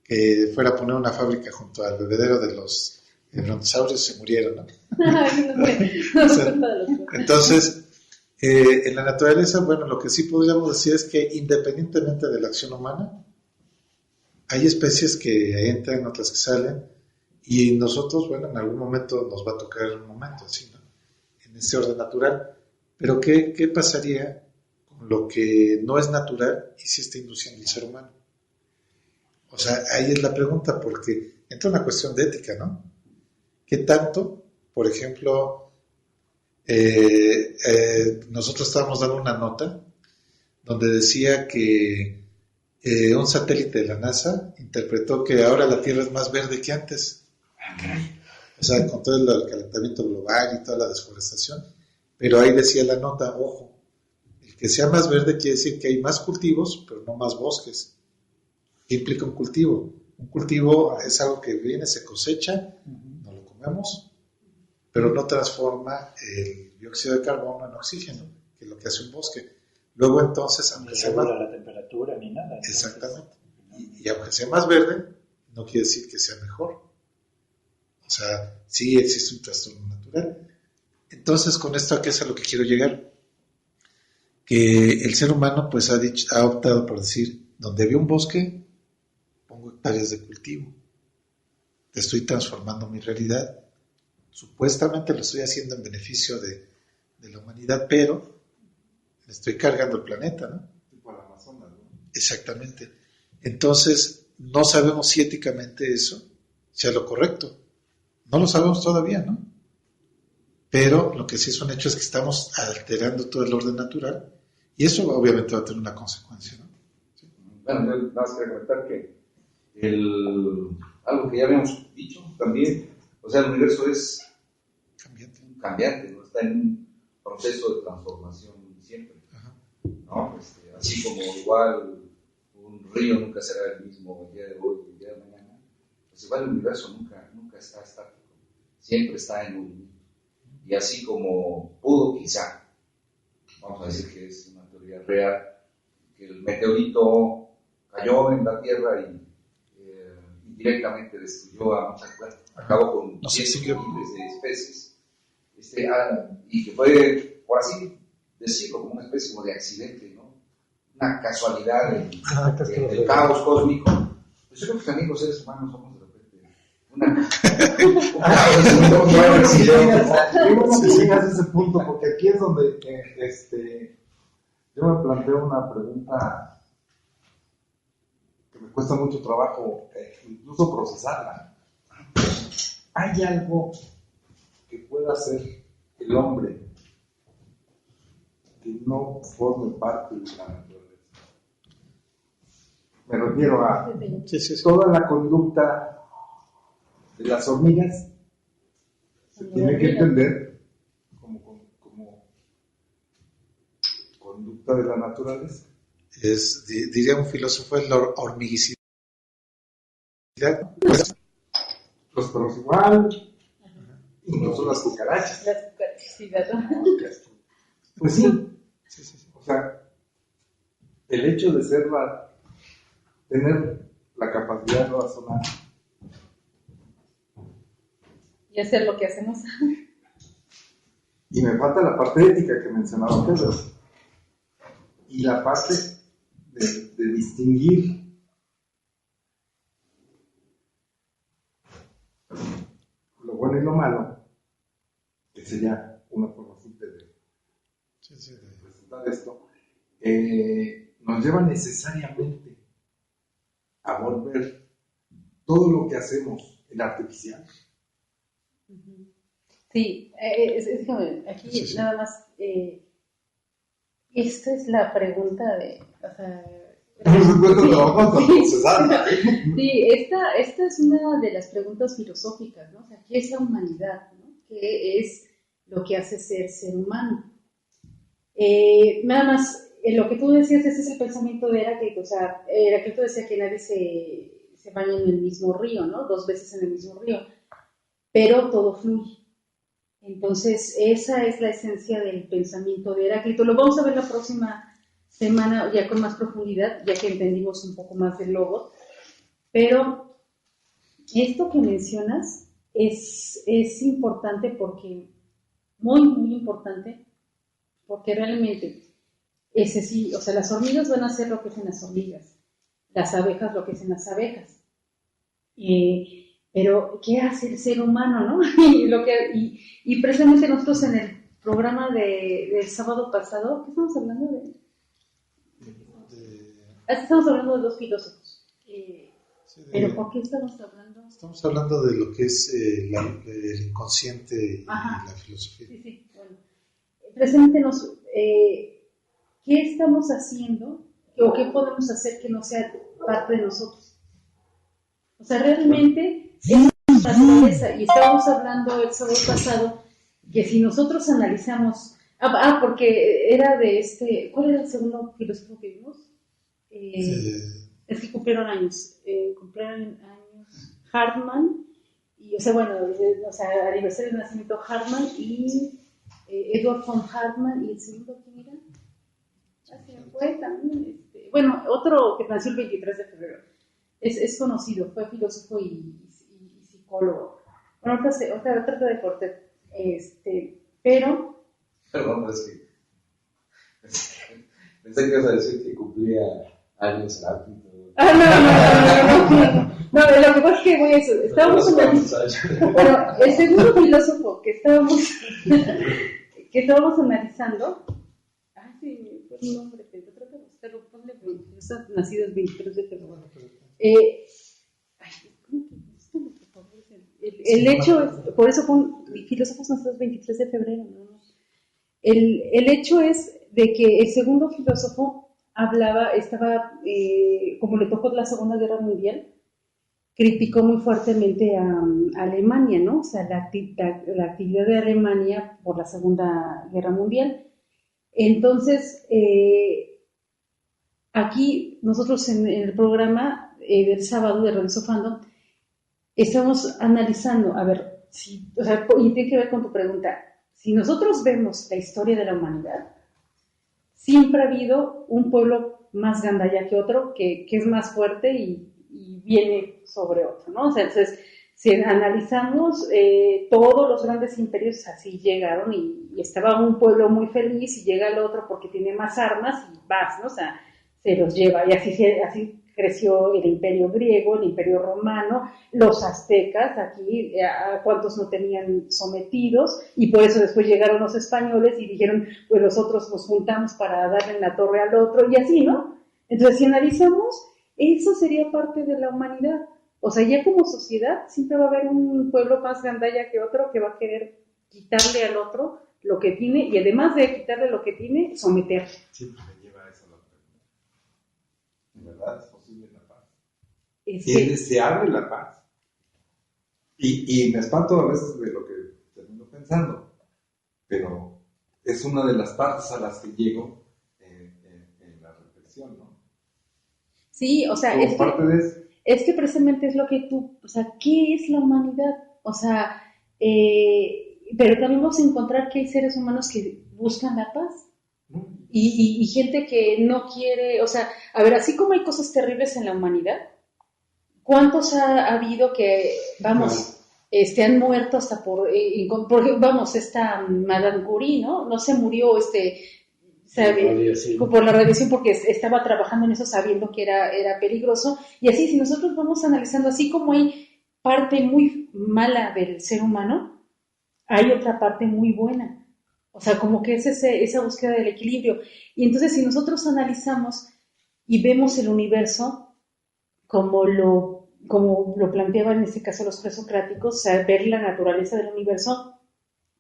Que fuera a poner una fábrica junto al bebedero de los brontosaurios, se murieron, ¿no? O sea, entonces, en la naturaleza, bueno, lo que sí podríamos decir es que independientemente de la acción humana, hay especies que entran, otras que salen, y nosotros, bueno, en algún momento nos va a tocar un momento así, ¿no? En ese orden natural. Pero ¿qué pasaría con lo que no es natural y sí está induciendo el ser humano? O sea, ahí es la pregunta, porque entra una cuestión de ética, ¿no? ¿Qué tanto, por ejemplo, nosotros estábamos dando una nota donde decía que un satélite de la NASA interpretó que ahora la Tierra es más verde que antes? O sea, con todo el calentamiento global y toda la desforestación. Pero ahí decía la nota, ojo, el que sea más verde quiere decir que hay más cultivos, pero no más bosques. ¿Qué implica un cultivo? Un cultivo es algo que viene, se cosecha, no lo comemos, pero no transforma el dióxido de carbono en oxígeno, que es lo que hace un bosque. Luego entonces, aunque sea más... la temperatura ni nada. Exactamente. Y aunque sea más verde, no quiere decir que sea mejor. O sea, sí existe un trastorno natural. Entonces, con esto, ¿a qué es a lo que quiero llegar? Que el ser humano pues ha optado por decir, donde había un bosque, pongo hectáreas de cultivo. Estoy transformando mi realidad. Supuestamente lo estoy haciendo en beneficio de la humanidad, pero le estoy cargando el planeta, ¿no? Tipo el Amazonas, ¿no? Exactamente. Entonces, no sabemos si éticamente eso sea lo correcto. No lo sabemos todavía, ¿no? Pero lo que sí es un hecho es que estamos alterando todo el orden natural y eso obviamente va a tener una consecuencia, ¿no? ¿Sí? Bueno, yo nada más quería comentar que algo que ya habíamos dicho también, o sea, el universo es cambiante, ¿no? Está en un proceso de transformación siempre, ¿no? Así como igual un río nunca será el mismo el día de hoy y el día de mañana, pues igual el universo nunca está estático, siempre está en movimiento. Y así como pudo quizá, vamos a decir que es una teoría real, que el meteorito cayó en la Tierra y directamente destruyó a muchas plantas, acabó con cientos miles de especies, y que fue, por así decirlo, como una especie como de accidente, ¿no? Una casualidad del caos cósmico. Pues yo creo que también los seres humanos somos de repente sí llegas a ese punto, porque aquí es donde yo me planteo una pregunta que me cuesta mucho trabajo incluso procesarla. ¿Hay algo que pueda hacer el hombre que no forme parte de la naturaleza? Me refiero a toda la conducta de las hormigas se tiene que entender como conducta de la naturaleza. diría un filósofo, es la hormiguicidad. Los perros igual, incluso las cucarachas. Las cucarachas, sí, ¿verdad? Pues sí. O sea, el hecho de tener la capacidad de razonar Y hacer lo que hacemos. y me falta la parte ética que mencionaba Pedro y la parte de distinguir lo bueno y lo malo, que sería una forma simple de presentar esto, nos lleva necesariamente a volver todo lo que hacemos en artificial. Sí, déjame, aquí nada más, esta es la pregunta de, o sea, sí, esta es una de las preguntas filosóficas, ¿no? O sea, ¿qué es la humanidad, ¿no? ¿Qué es lo que hace ser humano? Nada más, lo que tú decías, ese es el pensamiento de Heráclito, o sea, Heráclito decía que nadie se baña en el mismo río, ¿no? 2 veces en el mismo río, pero todo fluye. Entonces, esa es la esencia del pensamiento de Heráclito. Lo vamos a ver la próxima semana ya con más profundidad, ya que entendimos un poco más del logo. Pero esto que mencionas es importante porque, muy, muy importante, porque realmente, ese sí, o sea, las hormigas van a hacer lo que hacen las hormigas, las abejas lo que hacen las abejas. Pero, ¿qué hace el ser humano, no? y precisamente nosotros en el programa del sábado pasado, ¿qué estamos hablando de? Estamos hablando de 2 filósofos. ¿Pero por qué estamos hablando? Estamos hablando de lo que es el inconsciente y la filosofía. Sí, bueno. Preséntenos, ¿qué estamos haciendo o qué podemos hacer que no sea parte de nosotros? O sea, realmente es naturaleza, y estábamos hablando el sábado pasado que si nosotros analizamos, porque era de ¿cuál era el segundo filósofo que vimos? Es que cumplieron años, Hartmann, y o sea, bueno, aniversario de nacimiento Hartmann y Edward von Hartmann, y el segundo, ¿quién era? Se me fue también, bueno, otro que nació el 23 de febrero. Es conocido, fue filósofo y psicólogo. Bueno, otra trata de corte, pero... Perdón, es que pensé que ibas a decir que cumplía años Heráclito. No, lo que pasa es que voy a eso. Estábamos bueno, el segundo filósofo que estábamos analizando, sí, fue un nombre, pero trata de buscarlo, ponle, está nacido el 23 de febrero. El hecho es, por eso con filósofos nacidos 23 de febrero, ¿no? El hecho es de que el segundo filósofo estaba, como le tocó la Segunda Guerra Mundial, criticó muy fuertemente a Alemania, ¿no? O sea, la actividad de Alemania por la Segunda Guerra Mundial. Entonces, aquí nosotros en el programa del sábado de Radio Sofando estamos analizando, a ver, y tiene que ver con tu pregunta, si nosotros vemos la historia de la humanidad, siempre ha habido un pueblo más gandaya que otro, que es más fuerte y viene sobre otro, ¿no? O sea, entonces, si analizamos, todos los grandes imperios así llegaron y estaba un pueblo muy feliz y llega el otro porque tiene más armas y vas, ¿no? O sea, se los lleva y así creció el imperio griego, el imperio romano, los aztecas, aquí a cuántos no tenían sometidos, y por eso después llegaron los españoles y dijeron, pues nosotros nos juntamos para darle en la torre al otro, y así, ¿no? Entonces, si analizamos, eso sería parte de la humanidad. O sea, ya como sociedad siempre va a haber un pueblo más gandalla que otro que va a querer quitarle al otro lo que tiene, y además de quitarle lo que tiene, someterle. Siempre me lleva a eso la pregunta. ¿En verdad es posible la paz? ¿Es deseable la paz? Y me espanto a veces de lo que termino pensando, pero es una de las partes a las que llego en la reflexión, ¿no? Sí, o sea, Como parte de eso. es que precisamente es lo que tú, o sea, ¿qué es la humanidad? O sea, pero también vamos a encontrar que hay seres humanos que buscan la paz y gente que no quiere, o sea, a ver, así como hay cosas terribles en la humanidad, ¿cuántos ha habido que, vamos, han muerto hasta vamos, esta Madame Curie, ¿no? No se murió, por la radiación porque estaba trabajando en eso sabiendo que era peligroso. Y así, si nosotros vamos analizando, así como hay parte muy mala del ser humano, hay otra parte muy buena. O sea, como que es esa búsqueda del equilibrio. Y entonces, si nosotros analizamos y vemos el universo como lo planteaban en este caso los presocráticos, o sea, ver la naturaleza del universo,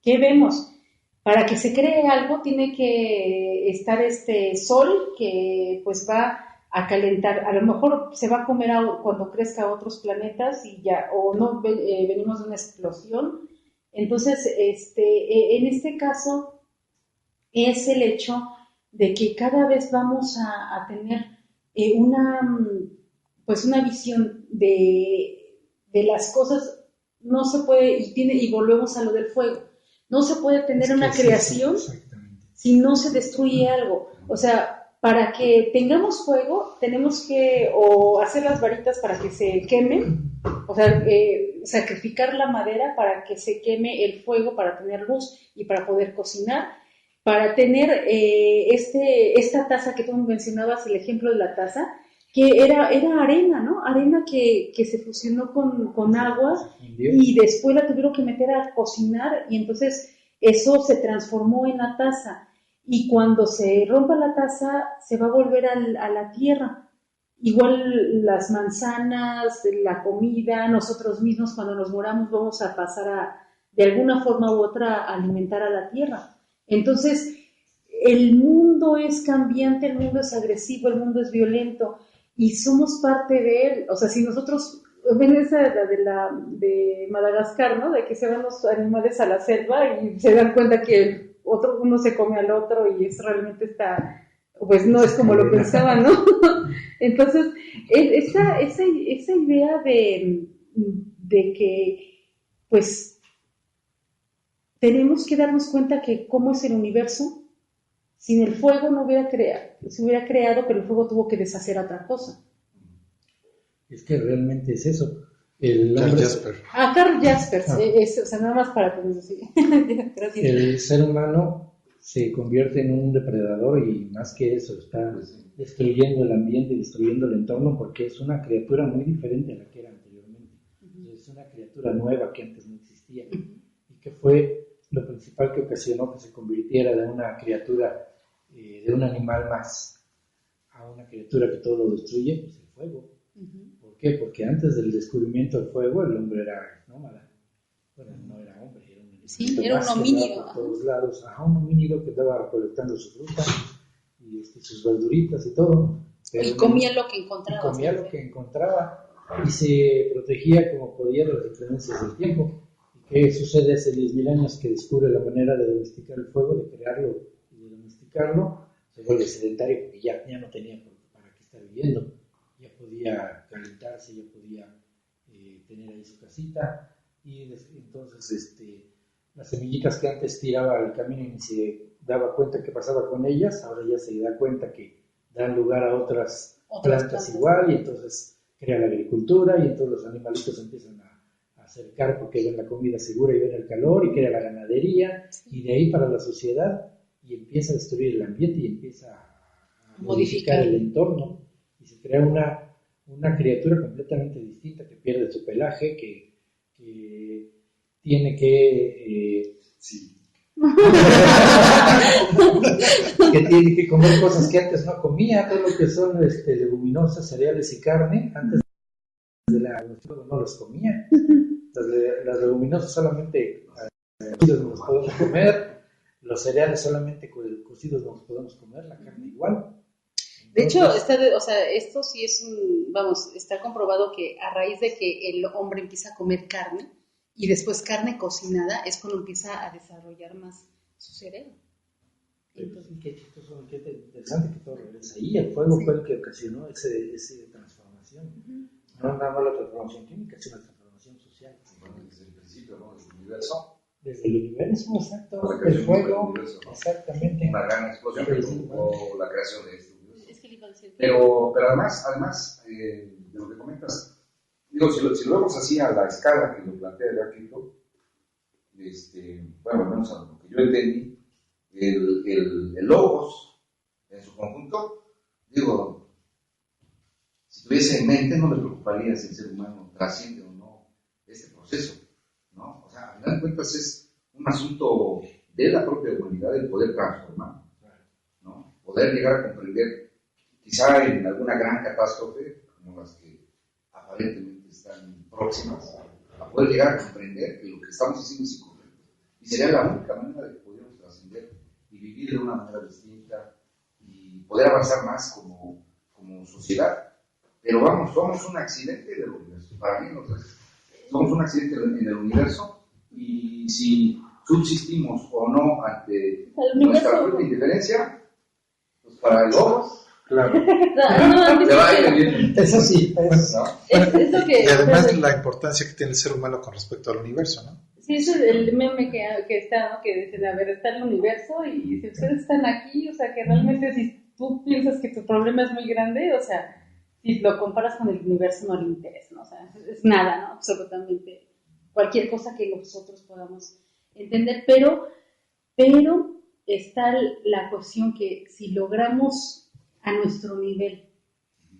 ¿qué vemos? Para que se cree algo tiene que estar este sol que pues va a calentar, a lo mejor se va a comer cuando crezca a otros planetas y ya, o no, venimos de una explosión. Entonces, en este caso es el hecho de que cada vez vamos a tener una visión de las cosas. No se puede, y volvemos a lo del fuego, no se puede tener una creación si no se destruye algo. O sea, para que tengamos fuego, tenemos que o hacer las varitas para que se quemen, o sea, sacrificar la madera para que se queme el fuego, para tener luz y para poder cocinar, para tener esta taza que tú mencionabas, el ejemplo de la taza, que era arena, ¿no? Arena que se fusionó con agua y después la tuvieron que meter a cocinar y entonces eso se transformó en la taza. Y cuando se rompa la taza, se va a volver a la tierra. Igual las manzanas, la comida, nosotros mismos cuando nos moramos vamos a pasar de alguna forma u otra, a alimentar a la tierra. Entonces, el mundo es cambiante, el mundo es agresivo, el mundo es violento y somos parte de él. O sea, si nosotros, ven esa de Madagascar, ¿no? De que se van los animales a la selva y se dan cuenta que uno se come al otro y eso realmente pues no es como lo pensaban, ¿no? Entonces, esa idea de que, pues, tenemos que darnos cuenta que cómo es el universo, sin el fuego se hubiera creado, pero el fuego tuvo que deshacer otra cosa. Es que realmente es eso. Karl Jasper. Karl Jasper, o sea, nada más para que nos diga. Gracias. El ser humano se convierte en un depredador y más que eso, está destruyendo el ambiente, destruyendo el entorno porque es una criatura muy diferente a la que era anteriormente. Es una criatura nueva que antes no existía y que fue lo principal que ocasionó que se convirtiera de una criatura, de un animal más, a una criatura que todo lo destruye, pues el fuego. ¿Por qué? Porque antes del descubrimiento del fuego el hombre era nómada. Bueno, no era hombre, era un animal. Sí, era un homínido. Por todos lados, un homínido que andaba recolectando su fruta y sus verduritas y todo. Y comía lo que encontraba. Comía lo que encontraba y se protegía como podía de las inclemencias del tiempo. ¿Qué sucede hace 10.000 años que descubre la manera de domesticar el fuego, de crearlo y de domesticarlo? Se vuelve sedentario porque ya no tenía para qué estar viviendo. Ya podía calentarse, ya podía tener ahí su casita. Y entonces las semillitas que antes tiraba al camino y ni se daba cuenta qué pasaba con ellas, ahora ya se da cuenta que dan lugar a otras plantas igual y entonces crea la agricultura y entonces los animalitos empiezan a acercar porque ven la comida segura y ven el calor y crea la ganadería y de ahí para la sociedad y empieza a destruir el ambiente y empieza a modificar el entorno y se crea una criatura completamente distinta que pierde su pelaje, que tiene que que tiene que comer cosas que antes no comía, todo lo que son leguminosas, cereales y carne, antes de no los comía. Las leguminosas solamente cocidos nos podemos comer, los cereales solamente cocidos nos podemos comer, la carne igual. Entonces, de hecho, esto sí es está comprobado que a raíz de que el hombre empieza a comer carne y después carne cocinada es cuando empieza a desarrollar más su cerebro. Entonces, qué chistoso, qué interesante que todo regresa ahí. El fuego fue el que ocasionó ese No nada más la transformación química, sino la transformación social. Bueno, desde el principio, ¿no? Desde el universo. Desde el universo, exacto. La El creación fuego, del universo, ¿no? exactamente. Una gran explosión que Sí, provocó la creación de este universo. Es que le iba a decir que- Pero además de lo que comentas, digo, si lo vemos así a la escala que lo plantea Heráclito, bueno, al menos a lo que yo entendí, el logos en su conjunto, digo, si tuviese en mente no me preocuparía si el ser humano trasciende o no este proceso, ¿no? O sea, a final de cuentas es un asunto de la propia humanidad el poder transformar, ¿no? Poder llegar a comprender, quizá en alguna gran catástrofe, como las que aparentemente están próximas, a poder llegar a comprender que lo que estamos haciendo es incorrecto. Y sería la única manera de que pudiéramos trascender y vivir de una manera distinta y poder avanzar más como sociedad. Pero vamos, somos un accidente del universo. Para mí, somos un accidente en el universo y si subsistimos o no ante nuestra propia indiferencia, pues para el logos, Claro. le va a ir bien. Eso sí, ¿No? Es lo que, Y además la importancia que tiene el ser humano con respecto al universo, ¿no? sí, ese es el meme que está, ¿no? Que dicen, a ver, está el universo y si ustedes están aquí, o sea, que realmente si tú piensas que tu problema es muy grande, o sea, si lo comparas con el universo no le interesa, ¿no? O sea, es nada, ¿no? Absolutamente cualquier cosa que nosotros podamos entender, pero está la cuestión que si logramos a nuestro nivel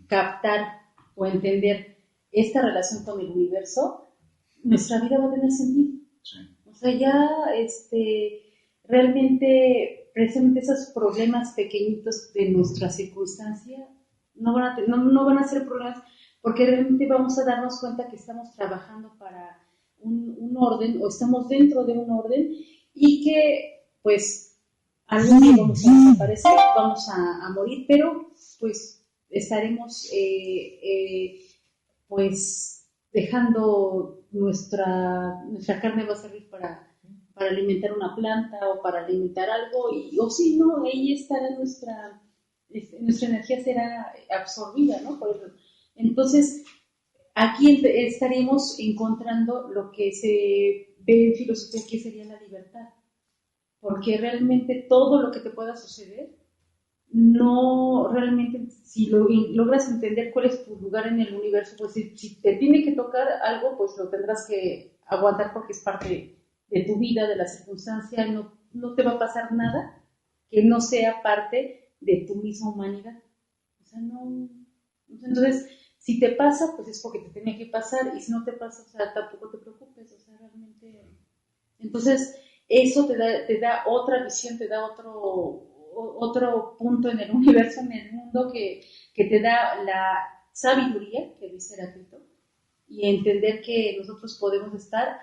captar o entender esta relación con el universo, nuestra vida va a tener sentido. Sí. O sea, ya realmente, precisamente esos problemas pequeñitos de nuestra circunstancia no van a ser problemas, porque realmente vamos a darnos cuenta que estamos trabajando para un orden, o estamos dentro de un orden, y que pues algún día vamos a desaparecer, vamos a morir, pero pues estaremos pues dejando nuestra carne va a servir para alimentar una planta o para alimentar algo, o si no, ahí estará nuestra energía será absorbida, ¿no? Entonces, aquí estaríamos encontrando lo que se ve en filosofía que sería la libertad, porque realmente todo lo que te pueda suceder, no realmente, si logras entender cuál es tu lugar en el universo, pues si te tiene que tocar algo, pues lo tendrás que aguantar porque es parte de tu vida, de la circunstancia, no te va a pasar nada que no sea parte de tu misma humanidad. O sea, no. Entonces, si te pasa, pues es porque te tenía que pasar, y si no te pasa, o sea, tampoco te preocupes, o sea, realmente. Entonces, eso te da otra visión, te da otro punto en el universo, en el mundo, que te da la sabiduría, que dice Heráclito, y entender que nosotros podemos estar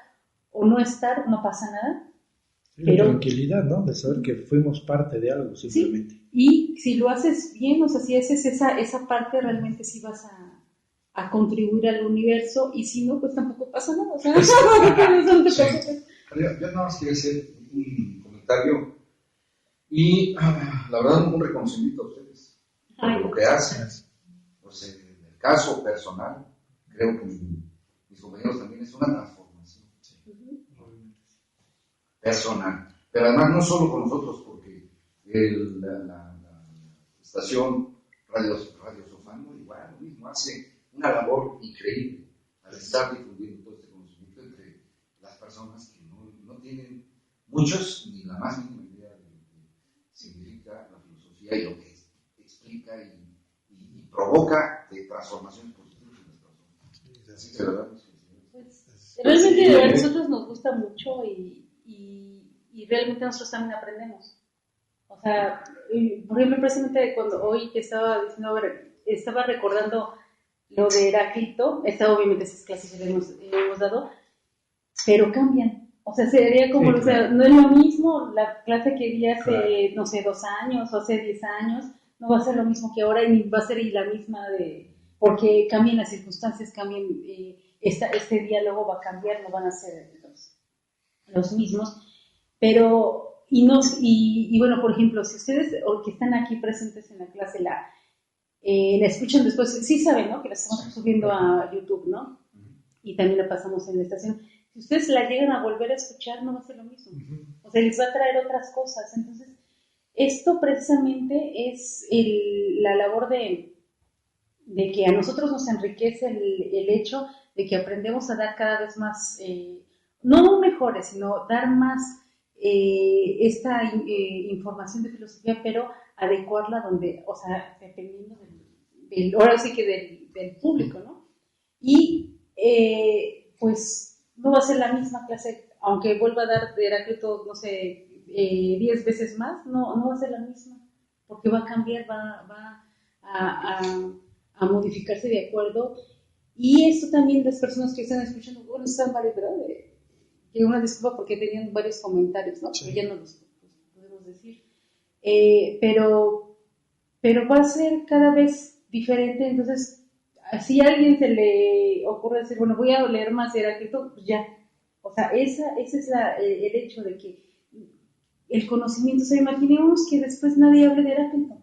o no estar, no pasa nada. La tranquilidad, ¿no? De saber que fuimos parte de algo, simplemente. Sí, y si lo haces bien, o sea, si haces esa parte, realmente sí vas a contribuir al universo, y si no, pues tampoco pasa nada, o sea, no te preocupes. Yo nada más quiero hacer un comentario y la verdad un reconocimiento a ustedes por lo que hacen. Pues en el caso personal, creo que mis compañeros también es una transformación personal, pero además no solo con nosotros, porque la estación Radio Sofano igual lo mismo hace una labor increíble al estar difundiendo todo este conocimiento entre las personas que no tienen muchos ni la más mínima idea de lo que significa la filosofía y lo que explica y provoca de transformaciones positivas en las personas. Así que de verdad, pues, realmente a nosotros nos gusta mucho y realmente nosotros también aprendemos. O sea, por ejemplo, precisamente cuando hoy te estaba diciendo, estaba recordando lo de Heráclito, obviamente esas clases que hemos dado, pero cambian. O sea, sería como, sí, claro. O sea, no es lo mismo la clase que di hace, claro, no sé, 2 años o hace 10 años, no va a ser lo mismo que ahora, y ni va a ser la misma porque cambian las circunstancias, cambian, este diálogo va a cambiar, no van a ser los mismos, pero, y bueno, por ejemplo, si ustedes, o que están aquí presentes en la clase, la escuchan después, sí saben, ¿no? Que la estamos subiendo a YouTube, ¿no? Y también la pasamos en la estación. Si ustedes la llegan a volver a escuchar, no va a ser lo mismo. O sea, les va a traer otras cosas. Entonces, esto precisamente es la labor de que a nosotros nos enriquece el hecho de que aprendemos a dar cada vez más, no mejores, sino dar más esta información de filosofía, pero adecuarla donde, o sea, dependiendo ahora sí que del público, ¿no? Y pues no va a ser la misma clase, aunque vuelva a dar de Heráclito, no sé, 10 veces más, no va a ser la misma, porque va a cambiar, va a modificarse de acuerdo. Y esto también las personas que están escuchando, bueno, están varias, ¿verdad? Que una disculpa porque tenían varios comentarios, ¿no? Sí. Pero ya no los podemos decir. Pero va a ser cada vez diferente, entonces, si a alguien se le ocurre decir, bueno, voy a leer más de Heráclito, pues ya. O sea, ese es el hecho de que el conocimiento, o sea, imaginemos que después nadie hable de Heráclito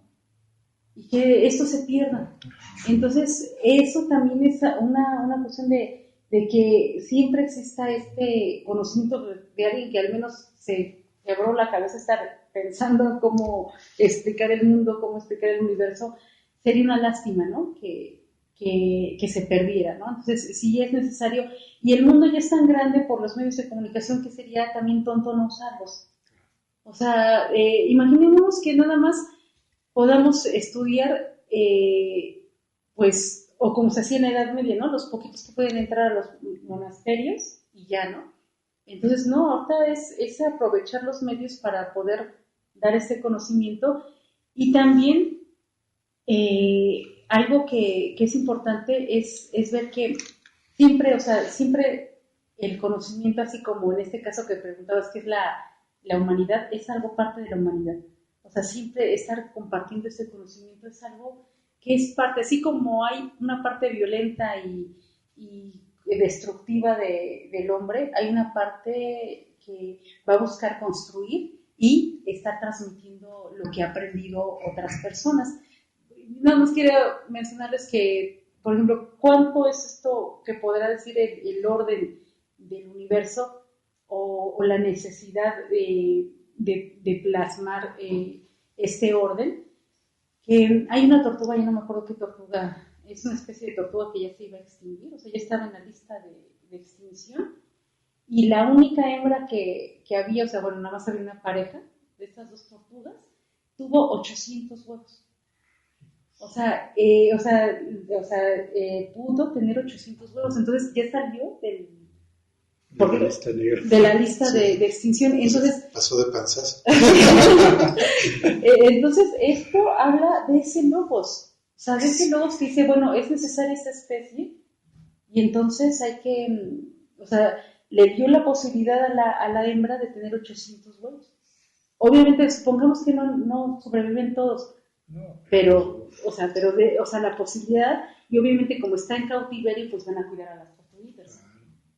y que esto se pierda. Entonces, eso también es una cuestión de que siempre exista este conocimiento de alguien que al menos se quebró la cabeza estar pensando cómo explicar el mundo, cómo explicar el universo. Sería una lástima, ¿no? Que se perdiera, ¿no? Entonces, sí es necesario, y el mundo ya es tan grande por los medios de comunicación que sería también tonto no usarlos. O sea, imaginémonos que nada más podamos estudiar, pues, o como se hacía en la Edad Media, ¿no? Los poquitos que pueden entrar a los monasterios y ya, ¿no? Entonces, no, ahorita es aprovechar los medios para poder dar ese conocimiento. Y también algo que es importante es ver que siempre, o sea, siempre el conocimiento, así como en este caso que preguntabas, que es la humanidad, es algo parte de la humanidad. O sea, siempre estar compartiendo ese conocimiento es algo que es parte, así como hay una parte violenta y destructiva del hombre, hay una parte que va a buscar construir y estar transmitiendo lo que ha aprendido otras personas. Nada más quiero mencionarles que, por ejemplo, ¿cuánto es esto que podrá decir el orden del universo o la necesidad de plasmar este orden? Que hay una tortuga, yo no me acuerdo qué tortuga, es una especie de tortuga que ya se iba a extinguir, o sea, ya estaba en la lista de extinción, y la única hembra que había, o sea, bueno, nada más había una pareja de estas dos tortugas, tuvo 800 huevos. O sea, pudo tener 800 huevos, entonces ya salió de la lista de extinción. Entonces, pasó de panzas. Entonces, esto habla de ese logos, o sea, de ese logos que dice, bueno, es necesaria esta especie, y entonces hay que, o sea, le dio la posibilidad a la hembra de tener 800 huevos. Obviamente, supongamos que no sobreviven todos, pero la posibilidad, y obviamente como está en cautiverio, pues van a cuidar a las tortuguitas.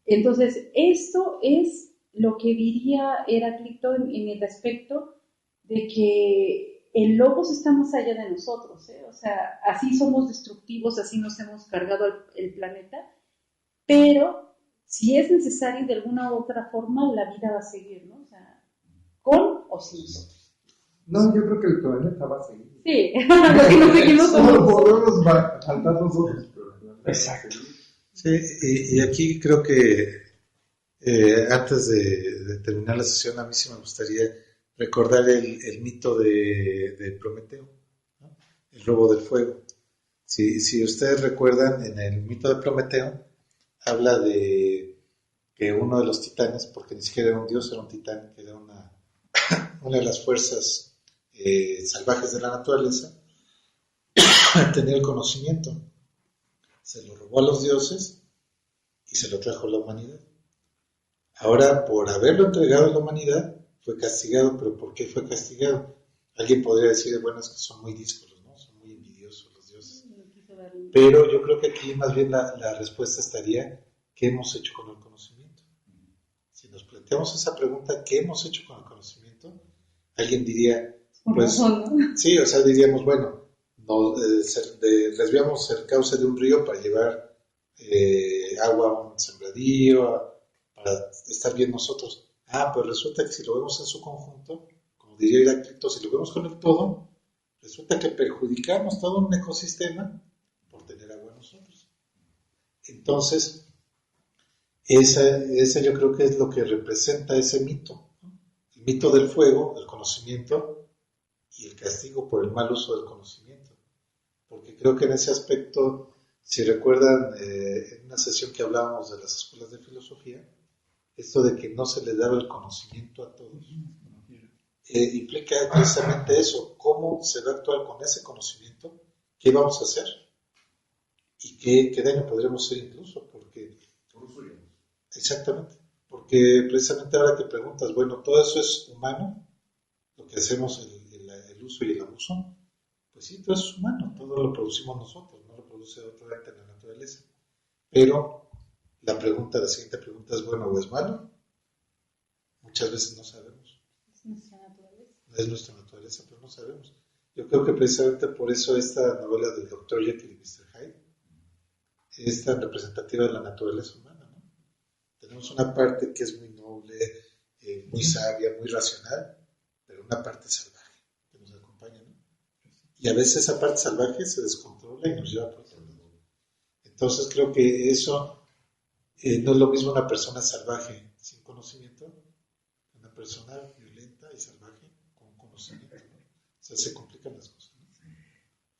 Entonces, esto es lo que diría Heráclito en el aspecto de que el logos está más allá de nosotros, ¿eh? O sea, así somos destructivos, así nos hemos cargado el planeta, pero si es necesario de alguna u otra forma, la vida va a seguir, ¿no? O sea, con o sin nosotros. No, yo creo que el planeta va a seguir. Sí, lo que nos seguimos solo podemos faltar nosotros, pero el planeta. Exacto. Sí, y aquí creo que antes de terminar la sesión, a mí sí me gustaría recordar el mito de Prometeo, ¿no? El robo del fuego. Si ustedes recuerdan, en el mito de Prometeo habla de que uno de los titanes, porque ni siquiera era un dios, era un titán, que era una de las fuerzas salvajes de la naturaleza, tenía el conocimiento. Se lo robó a los dioses y se lo trajo a la humanidad. Ahora, por haberlo entregado a la humanidad, fue castigado. ¿Pero por qué fue castigado? Alguien podría decir, bueno, es que son muy díscolos, ¿no? Son muy envidiosos los dioses. Pero yo creo que aquí más bien la respuesta estaría, ¿qué hemos hecho con el conocimiento? Si nos planteamos esa pregunta, ¿qué hemos hecho con el conocimiento? Alguien diría, pues, sí, o sea, diríamos, bueno, desviamos el cauce de un río para llevar agua a un sembradío, para estar bien nosotros. Pues resulta que si lo vemos en su conjunto, como diría Heráclito, si lo vemos con el todo, resulta que perjudicamos todo un ecosistema por tener agua nosotros. Entonces, esa yo creo que es lo que representa ese mito, ¿no? El mito del fuego, del conocimiento y el castigo por el mal uso del conocimiento. Porque creo que en ese aspecto, si recuerdan en una sesión que hablábamos de las escuelas de filosofía, esto de que no se le daba el conocimiento a todos, implica precisamente eso, cómo se va a actuar con ese conocimiento, qué vamos a hacer y qué daño podremos hacer incluso, porque exactamente, porque precisamente ahora que preguntas, bueno, todo eso es humano, lo que hacemos, el uso y el abuso, pues sí, todo es humano, todo lo producimos nosotros, no lo produce otro ente en la naturaleza, pero la siguiente pregunta es bueno o es malo. Muchas veces no sabemos. Es nuestra naturaleza. Es nuestra naturaleza, pero no sabemos. Yo creo que precisamente por eso esta novela del Dr. Jekyll y Mr. Hyde es tan representativa de la naturaleza humana, ¿no? Tenemos una parte que es muy noble, muy sabia, muy racional, pero una parte salvaje que nos acompaña, ¿no? Y a veces esa parte salvaje se descontrola y nos lleva por otro lado. Entonces creo que eso no es lo mismo una persona salvaje sin conocimiento que una persona violenta y salvaje con conocimiento, ¿no? O sea, se complican las cosas, ¿no?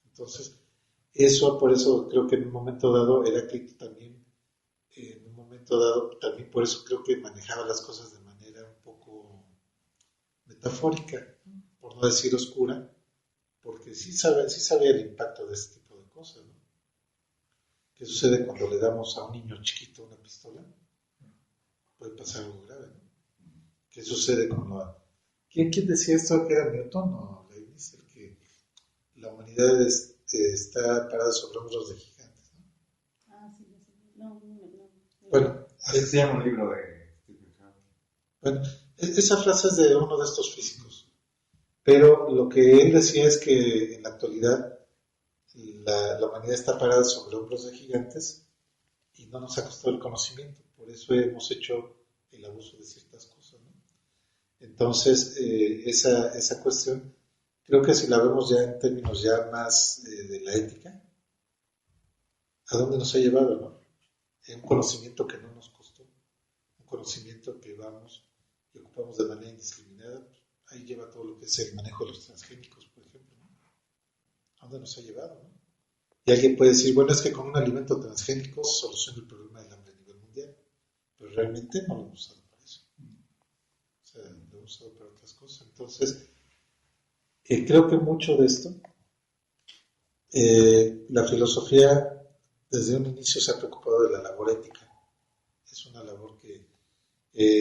Entonces, por eso creo que en un momento dado Heráclito también, también por eso creo que manejaba las cosas de manera un poco metafórica, por no decir oscura, porque sí sabía el impacto de este tipo de cosas, ¿no? ¿Qué sucede cuando le damos a un niño chiquito una pistola? Puede pasar algo grave, ¿no? ¿Qué sucede cuando... ¿Quién decía esto? ¿Que era Newton o Leibniz? El que la humanidad está parada sobre hombros de gigantes, ¿no? Sí. No. Bueno, se llama un libro de Stephen Hawking. Bueno, esa frase es de uno de estos físicos, pero lo que él decía es que en la actualidad la humanidad está parada sobre hombros de gigantes y no nos ha costado el conocimiento, por eso hemos hecho el abuso de ciertas cosas, ¿no? Entonces, esa cuestión, creo que si la vemos ya en términos ya más de la ética, ¿a dónde nos ha llevado, no? Un conocimiento que no nos costó, un conocimiento que vamos y ocupamos de manera indiscriminada, ahí lleva todo lo que es el manejo de los transgénicos, por ejemplo, ¿no? ¿A dónde nos ha llevado, no? Y alguien puede decir, bueno, es que con un alimento transgénico se soluciona el problema del hambre a nivel mundial, pero realmente no lo hemos usado para eso. O sea, lo hemos usado para otras cosas. Entonces, creo que mucho de esto, la filosofía desde un inicio se ha preocupado de la labor ética. Es una labor que,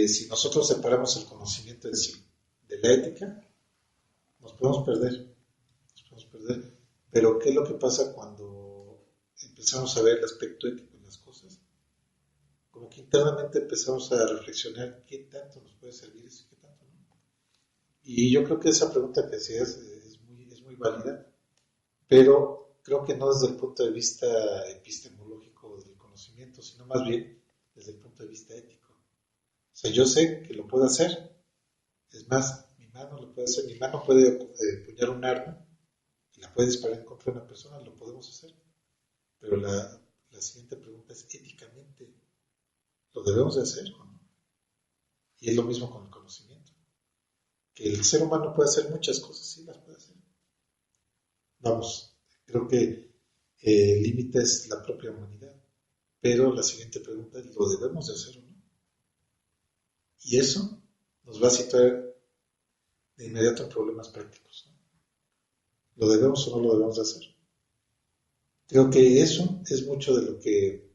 si nosotros separamos el conocimiento en sí de la ética, nos podemos perder. Pero ¿qué es lo que pasa cuando empezamos a ver el aspecto ético de las cosas? Como que internamente empezamos a reflexionar qué tanto nos puede servir eso y qué tanto no. Y yo creo que esa pregunta que hacías es muy válida, pero creo que no desde el punto de vista epistemológico del conocimiento, sino más bien desde el punto de vista ético. O sea, yo sé que lo puedo hacer, es más, mi mano lo puede hacer, mi mano puede empuñar un arma, la puede disparar en contra de una persona, lo podemos hacer. Pero la siguiente pregunta es, éticamente, ¿lo debemos de hacer o no? Y es lo mismo con el conocimiento. Que el ser humano puede hacer muchas cosas, sí las puede hacer. Vamos, creo que el límite es la propia humanidad. Pero la siguiente pregunta es, ¿lo debemos de hacer o no? Y eso nos va a situar de inmediato en problemas prácticos, ¿no? ¿Lo debemos o no lo debemos de hacer? Creo que eso es mucho de lo que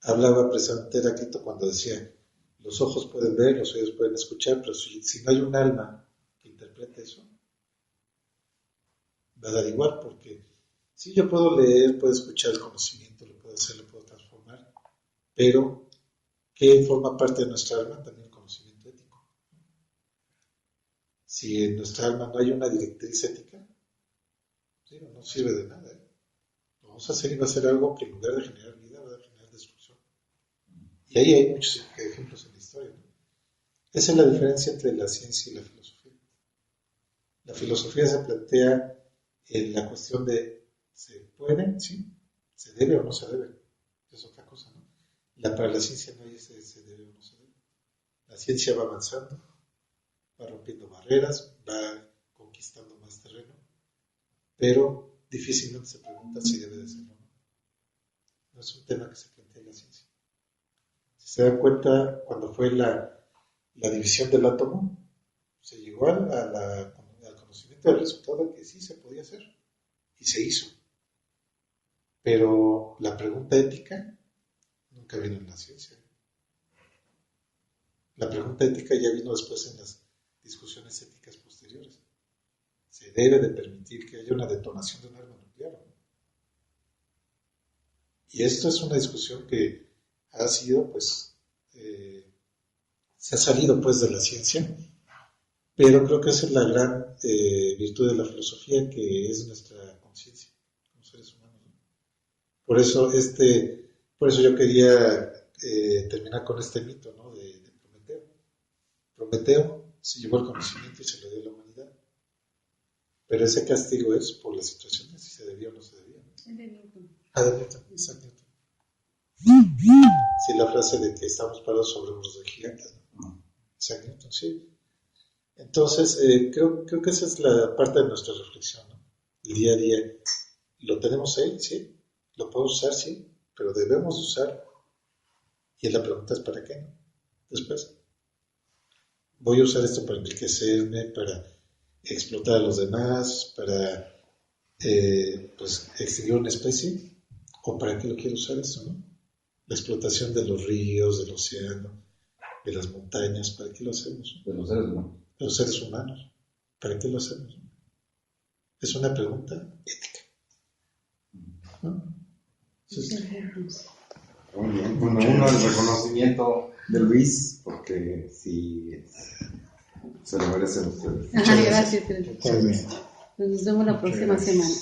hablaba precisamente Heráclito cuando decía, los ojos pueden ver, los oídos pueden escuchar, pero si no hay un alma que interprete eso, va a dar igual, porque sí, yo puedo leer, puedo escuchar el conocimiento, lo puedo hacer, lo puedo transformar, pero ¿qué forma parte de nuestra alma? También el conocimiento ético. Si en nuestra alma no hay una directriz ética, Digo, no sirve de nada. Lo vamos a hacer y va a ser algo que en lugar de generar vida va a generar destrucción. Y ahí hay muchos ejemplos en la historia, ¿no? Esa es la diferencia entre la ciencia y la filosofía. La filosofía se plantea en la cuestión de ¿se puede? ¿Sí? ¿Se debe o no se debe? Es otra cosa, ¿no? Para la ciencia no hay ese se debe o no se debe. La ciencia va avanzando, va rompiendo barreras, va conquistando más terreno, pero difícilmente se pregunta si debe de ser o no. No es un tema que se plantea en la ciencia. Si se dan cuenta, cuando fue la división del átomo, se llegó al conocimiento del resultado de que sí se podía hacer, y se hizo. Pero la pregunta ética nunca vino en la ciencia. La pregunta ética ya vino después en las discusiones éticas posteriores. Se debe de permitir que haya una detonación de un arma nuclear, ¿no? Y esto es una discusión que ha sido, pues, se ha salido, pues, de la ciencia, pero creo que esa es la gran virtud de la filosofía, que es nuestra conciencia como seres humanos, ¿no? Por eso yo quería terminar con este mito, ¿no? de Prometeo. Prometeo se llevó el conocimiento y se lo dio a la humanidad, pero ese castigo es por las situaciones, si se debía o no se debía, ¿no? Es de Newton. De Newton, exacto. Sí, la frase de que estamos parados sobre hombros de gigantes, ¿no? Exacto, Newton, sí. Entonces, creo que esa es la parte de nuestra reflexión, ¿no? El día a día. ¿Lo tenemos ahí? Sí. ¿Lo podemos usar? Sí. Pero debemos usar. Y la pregunta es ¿para qué? ¿No? Después, ¿voy a usar esto para enriquecerme, para explotar a los demás, para pues, extinguir una especie? ¿O para qué lo quiero usar esto, no? La explotación de los ríos, del océano, de las montañas, ¿para qué lo hacemos? De los seres humanos. De los seres humanos, ¿para qué lo hacemos? Es una pregunta ética, ¿no? Entonces, Muy bien. Bueno, uno, el reconocimiento de Luis, porque sí se lo merecen ustedes. Ajá, gracias. muchas gracias. Nos vemos la próxima semana.